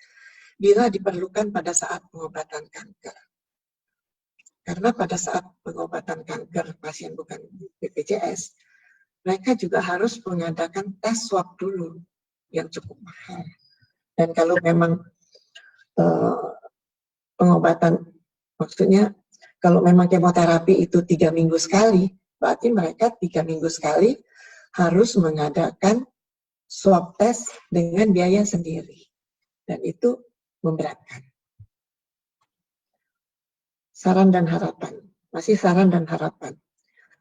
bila diperlukan pada saat pengobatan kanker. Karena pada saat pengobatan kanker pasien bukan BPJS, mereka juga harus mengadakan tes swab dulu yang cukup mahal. Dan kalau memang pengobatan, maksudnya kalau memang kemoterapi itu 3 minggu sekali, berarti mereka 3 minggu sekali harus mengadakan swab test dengan biaya sendiri. Dan itu memberatkan. Saran dan harapan. Masih saran dan harapan.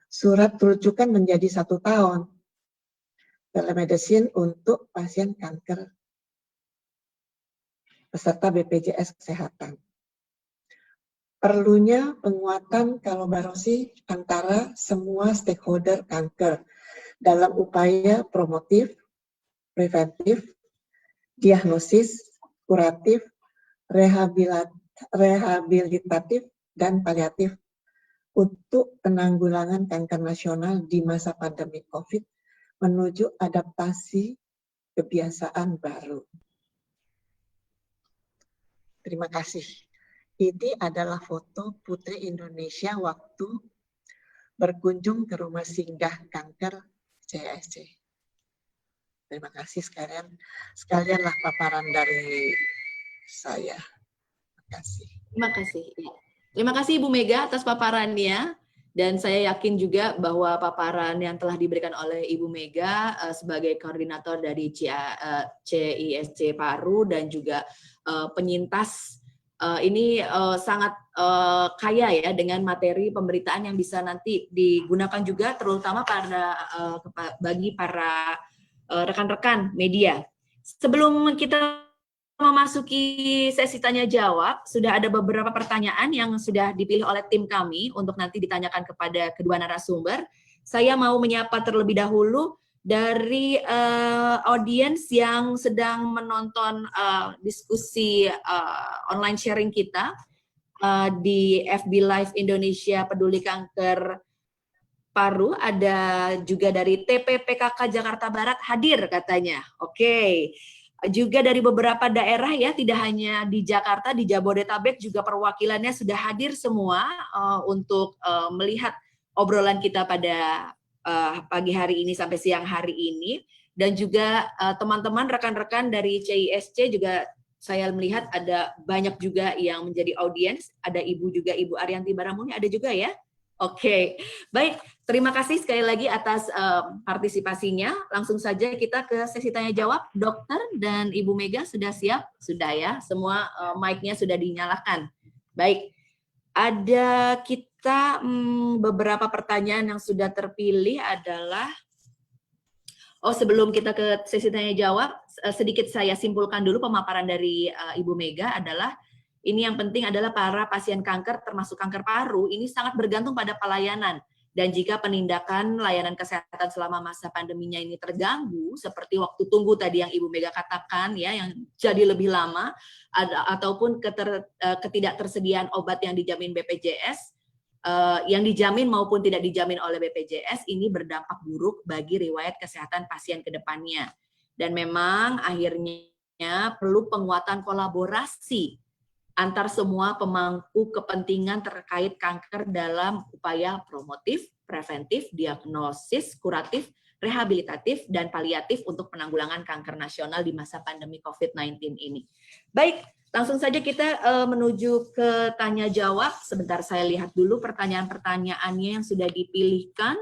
Surat rujukan menjadi 1 tahun. Telemedicine untuk pasien kanker peserta BPJS Kesehatan. Perlunya penguatan kolaborasi antara semua stakeholder kanker dalam upaya promotif, preventif, diagnosis, kuratif, rehabilitatif, dan paliatif untuk penanggulangan kanker nasional di masa pandemi COVID menuju adaptasi kebiasaan baru. Terima kasih. Ini adalah foto Putri Indonesia waktu berkunjung ke rumah singgah kanker CSC. Terima kasih sekalianlah paparan dari saya. Terima kasih.
Terima kasih. Terima kasih Ibu Mega atas paparannya. Dan saya yakin juga bahwa paparan yang telah diberikan oleh Ibu Mega sebagai koordinator dari CISC Paru dan juga penyintas ini sangat kaya ya dengan materi pemberitaan yang bisa nanti digunakan juga terutama bagi para rekan-rekan media. Sebelum kita memasuki sesi tanya jawab, sudah ada beberapa pertanyaan yang sudah dipilih oleh tim kami untuk nanti ditanyakan kepada kedua narasumber. Saya mau menyapa terlebih dahulu dari audiens yang sedang menonton diskusi online sharing kita di FB Live Indonesia Peduli Kanker Paru. Ada juga dari TPPKK Jakarta Barat hadir katanya. Oke. Juga dari beberapa daerah ya, tidak hanya di Jakarta, di Jabodetabek juga perwakilannya sudah hadir semua untuk melihat obrolan kita pada pagi hari ini sampai siang hari ini. Dan juga teman-teman rekan-rekan dari CISC juga saya melihat ada banyak juga yang menjadi audiens. Ada Ibu juga, Ibu Arianti Baramuni ada juga ya. Oke, baik. Terima kasih sekali lagi atas partisipasinya. Langsung saja kita ke sesi tanya jawab. Dokter dan Ibu Mega sudah siap? Sudah ya, semua mic-nya sudah dinyalakan. Baik, ada kita beberapa pertanyaan yang sudah terpilih adalah, sebelum kita ke sesi tanya jawab, sedikit saya simpulkan dulu pemaparan dari Ibu Mega adalah, ini yang penting adalah para pasien kanker termasuk kanker paru ini sangat bergantung pada pelayanan. Dan jika penindakan layanan kesehatan selama masa pandeminya ini terganggu, seperti waktu tunggu tadi yang Ibu Mega katakan ya, yang jadi lebih lama, ataupun ketidaktersediaan obat yang dijamin BPJS, yang dijamin maupun tidak dijamin oleh BPJS, ini berdampak buruk bagi riwayat kesehatan pasien ke depannya. Dan memang akhirnya perlu penguatan kolaborasi antar semua pemangku kepentingan terkait kanker dalam upaya promotif, preventif, diagnosis, kuratif, rehabilitatif, dan paliatif untuk penanggulangan kanker nasional di masa pandemi COVID-19 ini. Baik, langsung saja kita menuju ke tanya jawab. Sebentar saya lihat dulu pertanyaan-pertanyaannya yang sudah dipilihkan.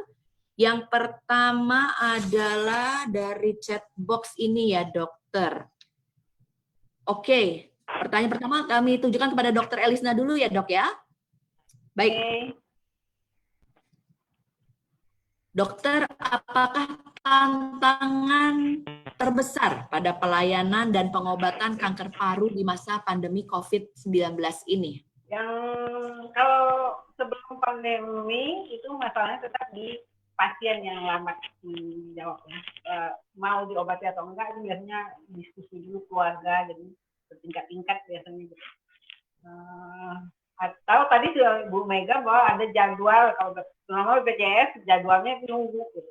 Yang pertama adalah dari chat box ini ya, dokter. Oke. Pertanyaan pertama kami tujukan kepada Dr. Elisna dulu ya dok ya. Baik. Dokter, apakah tantangan terbesar pada pelayanan dan pengobatan kanker paru di masa pandemi COVID-19 ini?
Yang kalau sebelum pandemi itu masalahnya tetap di pasien yang lambat dijawabnya. Mau diobati atau enggak itu biasanya diskusi dulu keluarga, jadi bertingkat-tingkat biasanya gitu. Atau tadi sudah Bu Mega bahwa ada jadwal, kalau normal BPJS jadwalnya nunggu gitu.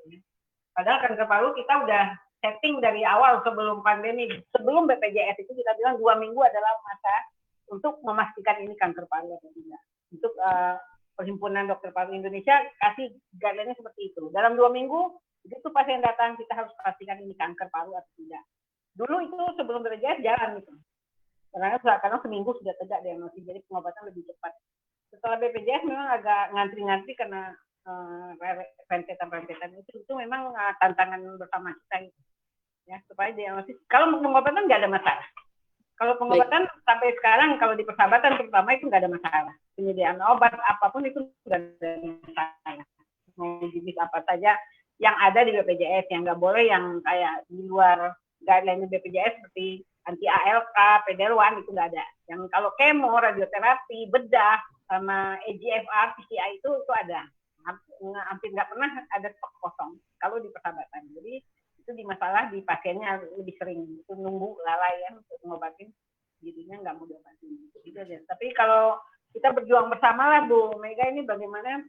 Padahal kanker paru kita udah setting dari awal sebelum pandemi. Sebelum BPJS itu kita bilang 2 minggu adalah masa untuk memastikan ini kanker paru atau tidak. Untuk Perhimpunan Dokter Paru Indonesia kasih guideline-nya seperti itu. Dalam 2 minggu begitu pasien datang kita harus pastikan ini kanker paru atau tidak. Dulu itu sebelum BPJS jalan itu. Karena seminggu sudah tegak diagnosis, jadi pengobatan lebih cepat. Setelah BPJS memang agak ngantri-ngantri karena rentetan itu memang tantangan bersama kita gitu. Ya, supaya diagnosis. Kalau pengobatan nggak ada masalah. Kalau pengobatan sampai sekarang, kalau di persahabatan terutama itu nggak ada masalah. Penyediaan obat apapun itu nggak ada masalah. mau jenis apa saja yang ada di BPJS, yang nggak boleh yang kayak di luar guideline BPJS seperti anti ALK, PD-1 itu nggak ada. Yang kalau kemo, radioterapi, bedah, sama EGFR, PCI itu ada. Hampir nggak pernah ada stok kosong kalau di persahabatan. Jadi itu di masalah di pasiennya lebih sering itu nunggu lalai ya untuk ngobatin, jadinya nggak mau diobatin. Gitu aja. Tapi kalau kita berjuang bersama lah Bu Mega ini bagaimana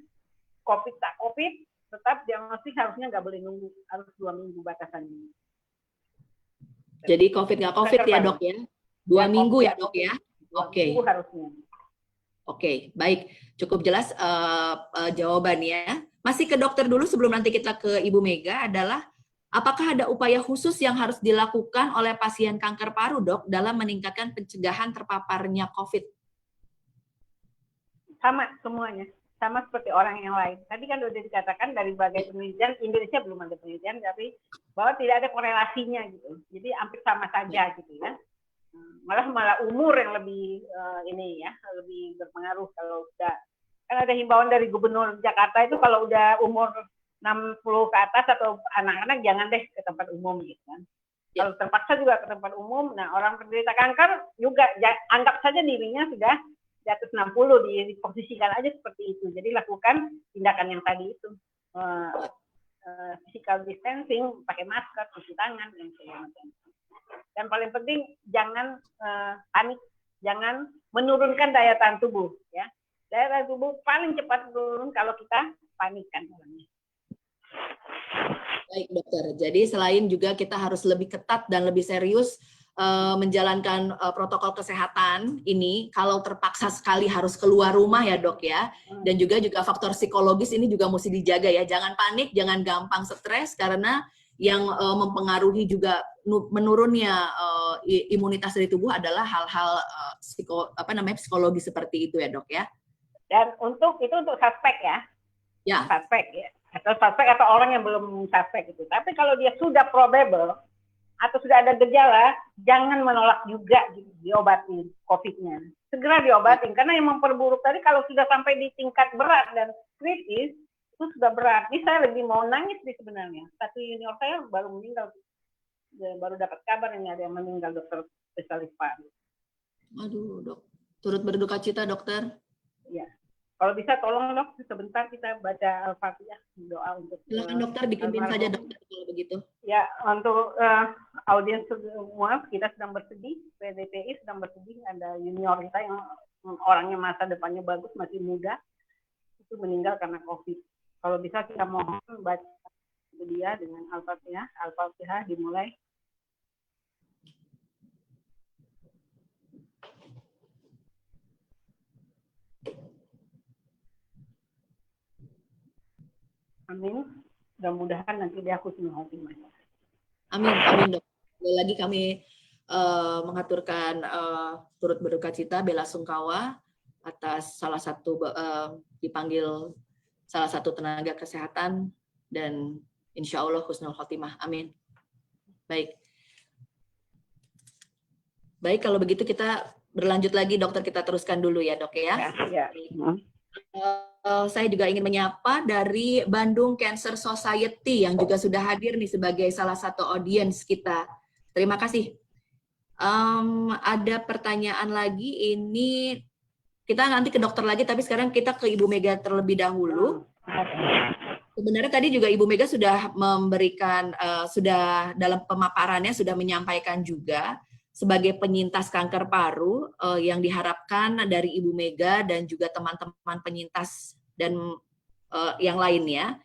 COVID tak COVID tetap diagnosis harusnya nggak boleh nunggu, harus 2 minggu batasannya.
Jadi COVID nggak COVID ya dok ya? 2 minggu ya dok ya? Oke.
Harusnya.
Oke, baik. Cukup jelas jawabannya. Masih ke dokter dulu sebelum nanti kita ke Ibu Mega adalah apakah ada upaya khusus yang harus dilakukan oleh pasien kanker paru dok dalam meningkatkan pencegahan terpaparnya COVID?
Sama semuanya. Sama seperti orang yang lain. Tadi kan sudah dikatakan dari berbagai penelitian, Indonesia belum ada penelitian, tapi bahwa tidak ada korelasinya gitu. Jadi hampir sama saja gitu ya. Malah umur yang lebih ini ya, lebih berpengaruh kalau udah, kan ada himbauan dari Gubernur Jakarta itu kalau udah umur 60 ke atas atau anak-anak jangan deh ke tempat umum gitu kan. Kalau terpaksa juga ke tempat umum, nah orang penderita kanker juga anggap saja dirinya sudah di atas 60, diposisikan aja seperti itu. Jadi lakukan tindakan yang tadi itu. Physical distancing, pakai masker, cuci tangan, dan segala macam. Dan paling penting jangan panik, jangan menurunkan daya tahan tubuh. Ya. Daya tahan tubuh paling cepat turun kalau kita panikkan orangnya.
Baik dokter, jadi selain juga kita harus lebih ketat dan lebih serius menjalankan protokol kesehatan ini, kalau terpaksa sekali harus keluar rumah ya dok ya, dan juga faktor psikologis ini juga mesti dijaga ya, jangan panik, jangan gampang stres karena yang mempengaruhi juga menurunnya imunitas dari tubuh adalah hal-hal psikologis seperti itu ya dok ya. Dan untuk suspek ya, suspek ya, atau suspek atau orang yang belum suspek itu. Tapi kalau dia sudah probable atau sudah ada gejala, jangan menolak juga diobati COVID-nya. Segera diobatin, karena yang memperburuk tadi kalau sudah sampai di tingkat berat dan kritis, itu sudah berat. Ini saya lebih mau nangis sih sebenarnya. Satu junior saya baru meninggal, baru dapat kabar ini ada yang meninggal, dokter spesialis paru. Aduh dok, turut berduka cita dokter.
Iya. Kalau bisa tolong dok, sebentar kita baca Al-Fatihah, doa untuk.
Silakan dokter, dipimpin saja dokter kalau begitu.
Ya, untuk audiens semua, kita sedang bersedih, PDPI sedang bersedih, ada junior kita yang orangnya masa depannya bagus, masih muda, itu meninggal karena COVID. Kalau bisa kita mohon baca dia dengan Al-Fatihah. Al-Fatihah dimulai. Amin. Mudah-mudahan nanti dia husnul khotimah.
Amin, amin dok. Sekali lagi kami mengaturkan turut berduka cita, bela sungkawa atas salah satu dipanggil salah satu tenaga kesehatan dan insya Allah husnul khotimah. Amin. Baik. Baik, kalau begitu kita berlanjut lagi dokter, kita teruskan dulu ya dok ya.
Ya.
Saya juga ingin menyapa dari Bandung Cancer Society yang juga sudah hadir nih sebagai salah satu audiens kita. Terima kasih. Ada pertanyaan lagi, ini kita nanti ke dokter lagi, tapi sekarang kita ke Ibu Mega terlebih dahulu. Sebenarnya tadi juga Ibu Mega sudah memberikan, sudah dalam pemaparannya sudah menyampaikan juga sebagai penyintas kanker paru yang diharapkan dari Ibu Mega dan juga teman-teman penyintas dan yang lainnya,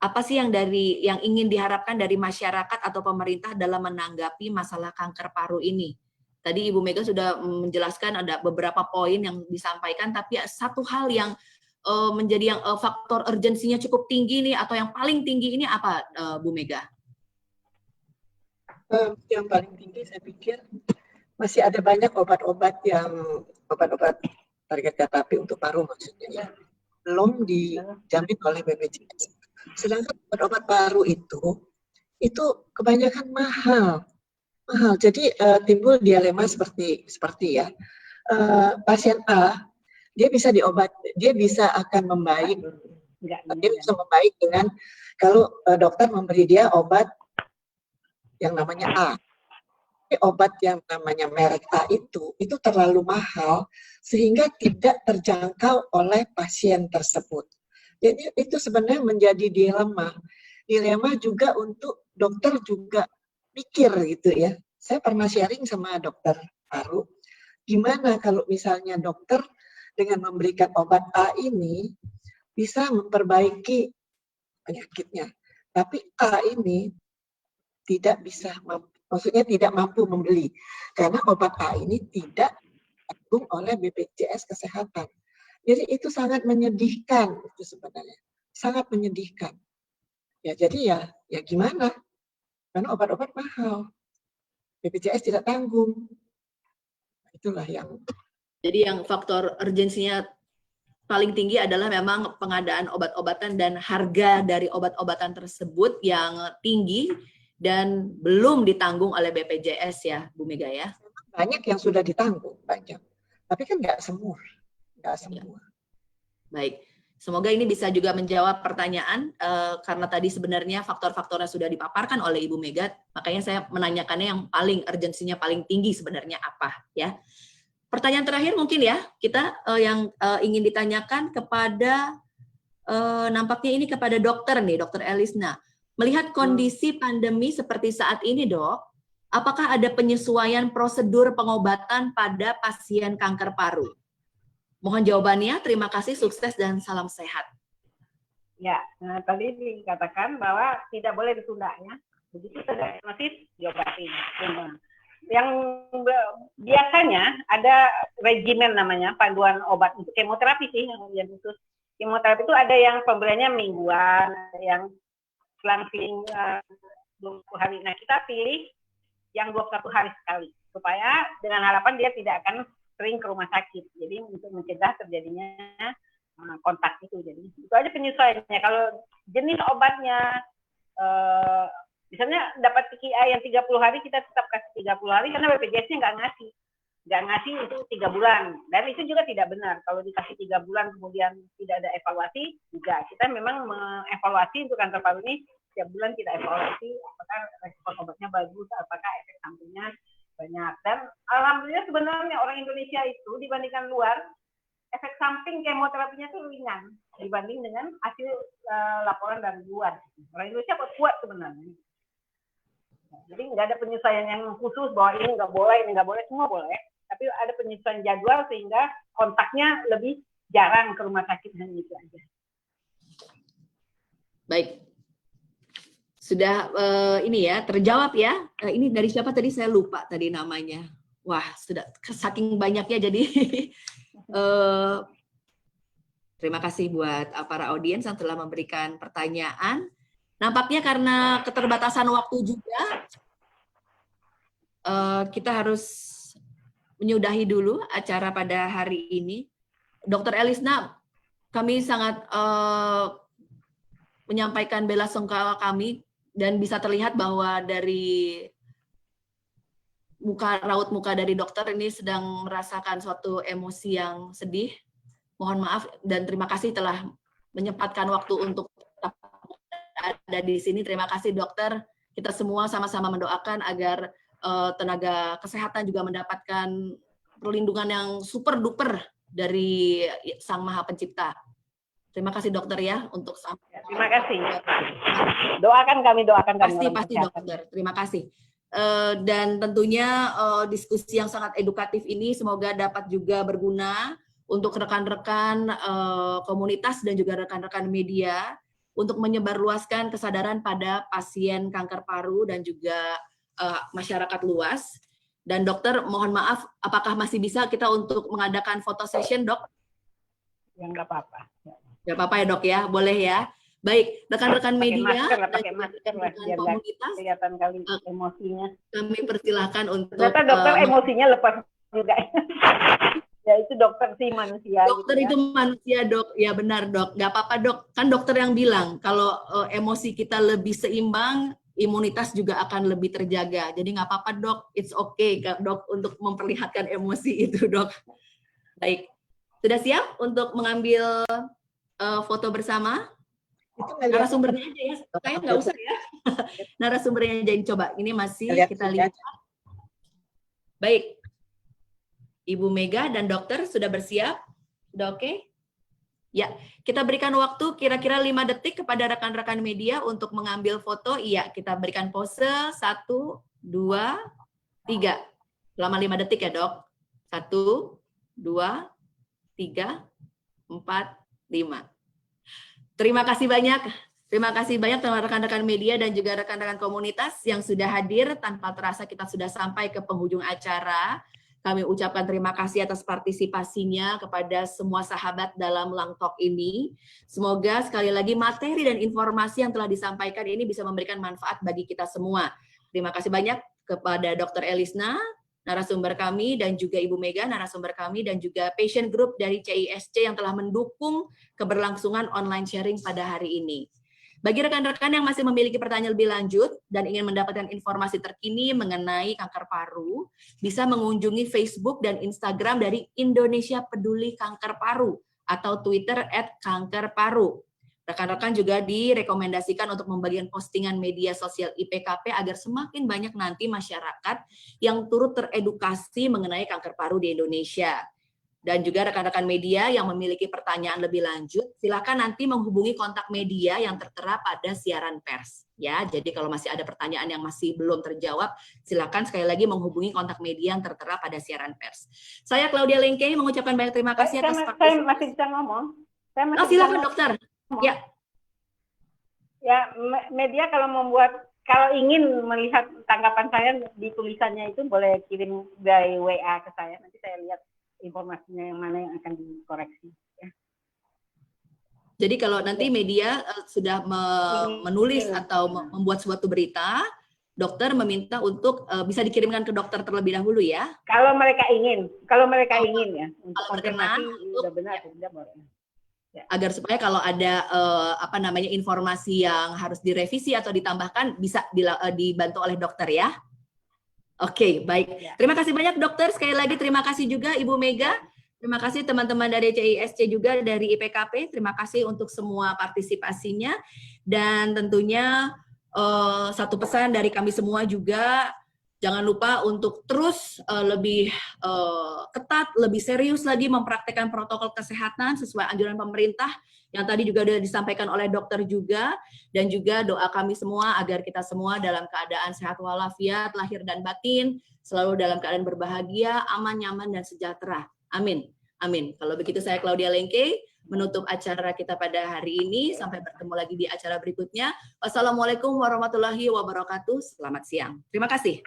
apa sih yang ingin diharapkan dari masyarakat atau pemerintah dalam menanggapi masalah kanker paru ini? Tadi Ibu Mega sudah menjelaskan ada beberapa poin yang disampaikan, tapi satu hal yang menjadi yang faktor urgensinya cukup tinggi nih atau yang paling tinggi ini apa, Bu Mega?
Yang paling tinggi saya pikir masih ada banyak obat-obat target terapi untuk paru maksudnya ya, belum dijamin oleh BPJS. Sedangkan obat-obat paru itu kebanyakan mahal. Jadi timbul dilema seperti ya, pasien A dia bisa akan membaik Dia bisa membaik dengan kalau dokter memberi dia obat yang namanya A. Obat yang namanya merek A itu terlalu mahal sehingga tidak terjangkau oleh pasien tersebut. Jadi itu sebenarnya menjadi dilema juga untuk dokter juga mikir gitu ya. Saya pernah sharing sama dokter paru, gimana kalau misalnya dokter dengan memberikan obat A ini bisa memperbaiki penyakitnya, tapi A ini tidak bisa, maksudnya tidak mampu membeli karena obat A ini tidak ditanggung oleh BPJS Kesehatan. Jadi itu sangat menyedihkan itu sebenarnya, sangat menyedihkan. Ya jadi ya gimana? Karena obat-obat mahal, BPJS tidak tanggung. Itulah yang.
Jadi yang faktor urgensinya paling tinggi adalah memang pengadaan obat-obatan dan harga dari obat-obatan tersebut yang tinggi dan belum ditanggung oleh BPJS ya, Bu Mega ya.
Banyak yang sudah ditanggung, banyak. Tapi kan nggak semua.
Ya. Baik, semoga ini bisa juga menjawab pertanyaan karena tadi sebenarnya faktor-faktornya sudah dipaparkan oleh Ibu Mega, makanya saya menanyakannya yang paling urgensinya paling tinggi sebenarnya apa ya. Pertanyaan terakhir mungkin ya, kita yang ingin ditanyakan kepada, nampaknya ini kepada dokter nih, Dokter Elisna. Melihat kondisi pandemi seperti saat ini dok, apakah ada penyesuaian prosedur pengobatan pada pasien kanker paru? Mohon jawabannya, terima kasih, sukses dan salam sehat.
Ya, tadi dikatakan bahwa tidak boleh ditunda ya. Begitu sudah diagnosis, diobati. Yang biasanya ada regimen namanya panduan obat untuk kemoterapi sih yang khusus kemoterapi itu ada yang pemberiannya mingguan, ada yang selang-seling 20 hari. Nah kita pilih yang 21 hari sekali supaya dengan harapan dia tidak akan sering ke rumah sakit. Jadi untuk mencegah terjadinya kontak itu. Jadi itu aja penyesuaiannya. Kalau jenis obatnya misalnya dapat TKI yang 30 hari, kita tetap kasih 30 hari karena BPJS-nya nggak ngasih itu 3 bulan. Dan itu juga tidak benar. Kalau dikasih 3 bulan kemudian tidak ada evaluasi, juga. Kita memang mengevaluasi untuk kanker paru ini, setiap bulan kita evaluasi apakah respon obatnya bagus, apakah efek sampingnya banyak. Dan alhamdulillah sebenarnya orang Indonesia itu dibandingkan luar, efek samping kemoterapinya itu ringan dibanding dengan hasil laporan dari luar. Orang Indonesia kuat sebenarnya. Jadi nggak ada penyesuaian yang khusus bahwa ini nggak boleh, semua boleh. Tapi ada penyesuaian jadwal sehingga kontaknya lebih jarang ke rumah sakit, hanya itu aja.
Baik, sudah ini ya terjawab ya. Ini dari siapa tadi saya lupa tadi namanya. Wah sudah saking banyaknya jadi. Terima kasih buat para audiens yang telah memberikan pertanyaan. Nampaknya karena keterbatasan waktu juga, kita harus menyudahi dulu acara pada hari ini. Dr. Elisna, kami sangat menyampaikan bela sungkawa kami dan bisa terlihat bahwa dari raut muka dari dokter ini sedang merasakan suatu emosi yang sedih. Mohon maaf dan terima kasih telah menyempatkan waktu untuk ada di sini. Terima kasih dokter. Kita semua sama-sama mendoakan agar tenaga kesehatan juga mendapatkan perlindungan yang super duper dari Sang Maha Pencipta. Terima kasih dokter ya untuk
terima kasih. Doakan kami.
Pasti dokter. Terima kasih. Dan tentunya diskusi yang sangat edukatif ini semoga dapat juga berguna untuk rekan-rekan komunitas dan juga rekan-rekan media untuk menyebarluaskan kesadaran pada pasien kanker paru dan juga masyarakat luas. Dan dokter, mohon maaf, apakah masih bisa kita untuk mengadakan foto session, dok?
Ya, nggak apa-apa.
Nggak apa-apa ya, dok ya? Boleh ya? Baik, rekan-rekan media
pakai masker lah, biar
komunitas,
kelihatan kali emosinya.
Kami persilahkan untuk...
Ternyata dokter emosinya lepas juga. Ya itu dokter sih manusia.
Dokter gitu, itu manusia dok, ya benar dok. Nggak apa-apa dok, kan dokter yang bilang kalau emosi kita lebih seimbang, imunitas juga akan lebih terjaga. Jadi nggak apa-apa dok, it's okay dok untuk memperlihatkan emosi itu dok. Baik, sudah siap untuk mengambil foto bersama?
Itu ngelihat
Narasumbernya aja ya, saya nggak usah ya. Narasumbernya aja yang coba. Ini masih kita lihat. Baik, Ibu Mega dan dokter sudah bersiap? Sudah oke? Ya, kita berikan waktu kira-kira 5 detik kepada rekan-rekan media untuk mengambil foto. Iya, kita berikan pose 1, 2, 3. Selama 5 detik ya dok. 1, 2, 3, 4, 5. Terima kasih banyak. Terima kasih banyak teman rekan-rekan media dan juga rekan-rekan komunitas yang sudah hadir. Tanpa terasa kita sudah sampai ke penghujung acara. Kami ucapkan terima kasih atas partisipasinya kepada semua sahabat dalam Lang Talk ini. Semoga sekali lagi materi dan informasi yang telah disampaikan ini bisa memberikan manfaat bagi kita semua. Terima kasih banyak kepada Dr. Elisna, narasumber kami, dan juga Ibu Mega, narasumber kami, dan juga patient group dari CISC yang telah mendukung keberlangsungan online sharing pada hari ini. Bagi rekan-rekan yang masih memiliki pertanyaan lebih lanjut dan ingin mendapatkan informasi terkini mengenai kanker paru, bisa mengunjungi Facebook dan Instagram dari Indonesia Peduli Kanker Paru atau Twitter @kankerparu. Rekan-rekan juga direkomendasikan untuk membagikan postingan media sosial IPKP agar semakin banyak nanti masyarakat yang turut teredukasi mengenai kanker paru di Indonesia. Dan juga rekan-rekan media yang memiliki pertanyaan lebih lanjut, silakan nanti menghubungi kontak media yang tertera pada siaran pers. Ya, jadi kalau masih ada pertanyaan yang masih belum terjawab, silakan sekali lagi menghubungi kontak media yang tertera pada siaran pers. Saya Claudia Lengke mengucapkan banyak terima kasih atas
Saya masih bisa ngomong.
Silakan dokter. Ya.
Ya, media kalau ingin melihat tanggapan saya di tulisannya itu boleh kirim by WA ke saya. Nanti saya lihat informasinya yang mana yang akan dikoreksi. Ya.
Jadi kalau nanti media sudah menulis atau membuat suatu berita, dokter meminta untuk bisa dikirimkan ke dokter terlebih dahulu ya.
Kalau mereka ingin ya, untuk konfirmasi sudah benar atau tidak boleh.
Ya. Agar supaya kalau ada informasi yang harus direvisi atau ditambahkan bisa dibantu oleh dokter ya. Oke, baik. Ya. Terima kasih banyak dokter. Sekali lagi terima kasih juga Ibu Mega. Terima kasih teman-teman dari CISC juga dari IPKP. Terima kasih untuk semua partisipasinya. Dan tentunya satu pesan dari kami semua juga, jangan lupa untuk terus lebih ketat, lebih serius lagi mempraktekkan protokol kesehatan sesuai anjuran pemerintah yang tadi juga sudah disampaikan oleh dokter juga, dan juga doa kami semua agar kita semua dalam keadaan sehat walafiat, lahir dan batin, selalu dalam keadaan berbahagia, aman, nyaman, dan sejahtera. Amin. Amin. Kalau begitu saya Claudia Lengke menutup acara kita pada hari ini. Sampai bertemu lagi di acara berikutnya. Wassalamualaikum warahmatullahi wabarakatuh. Selamat siang. Terima kasih.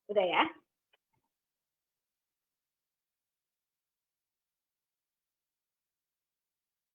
Udah ya?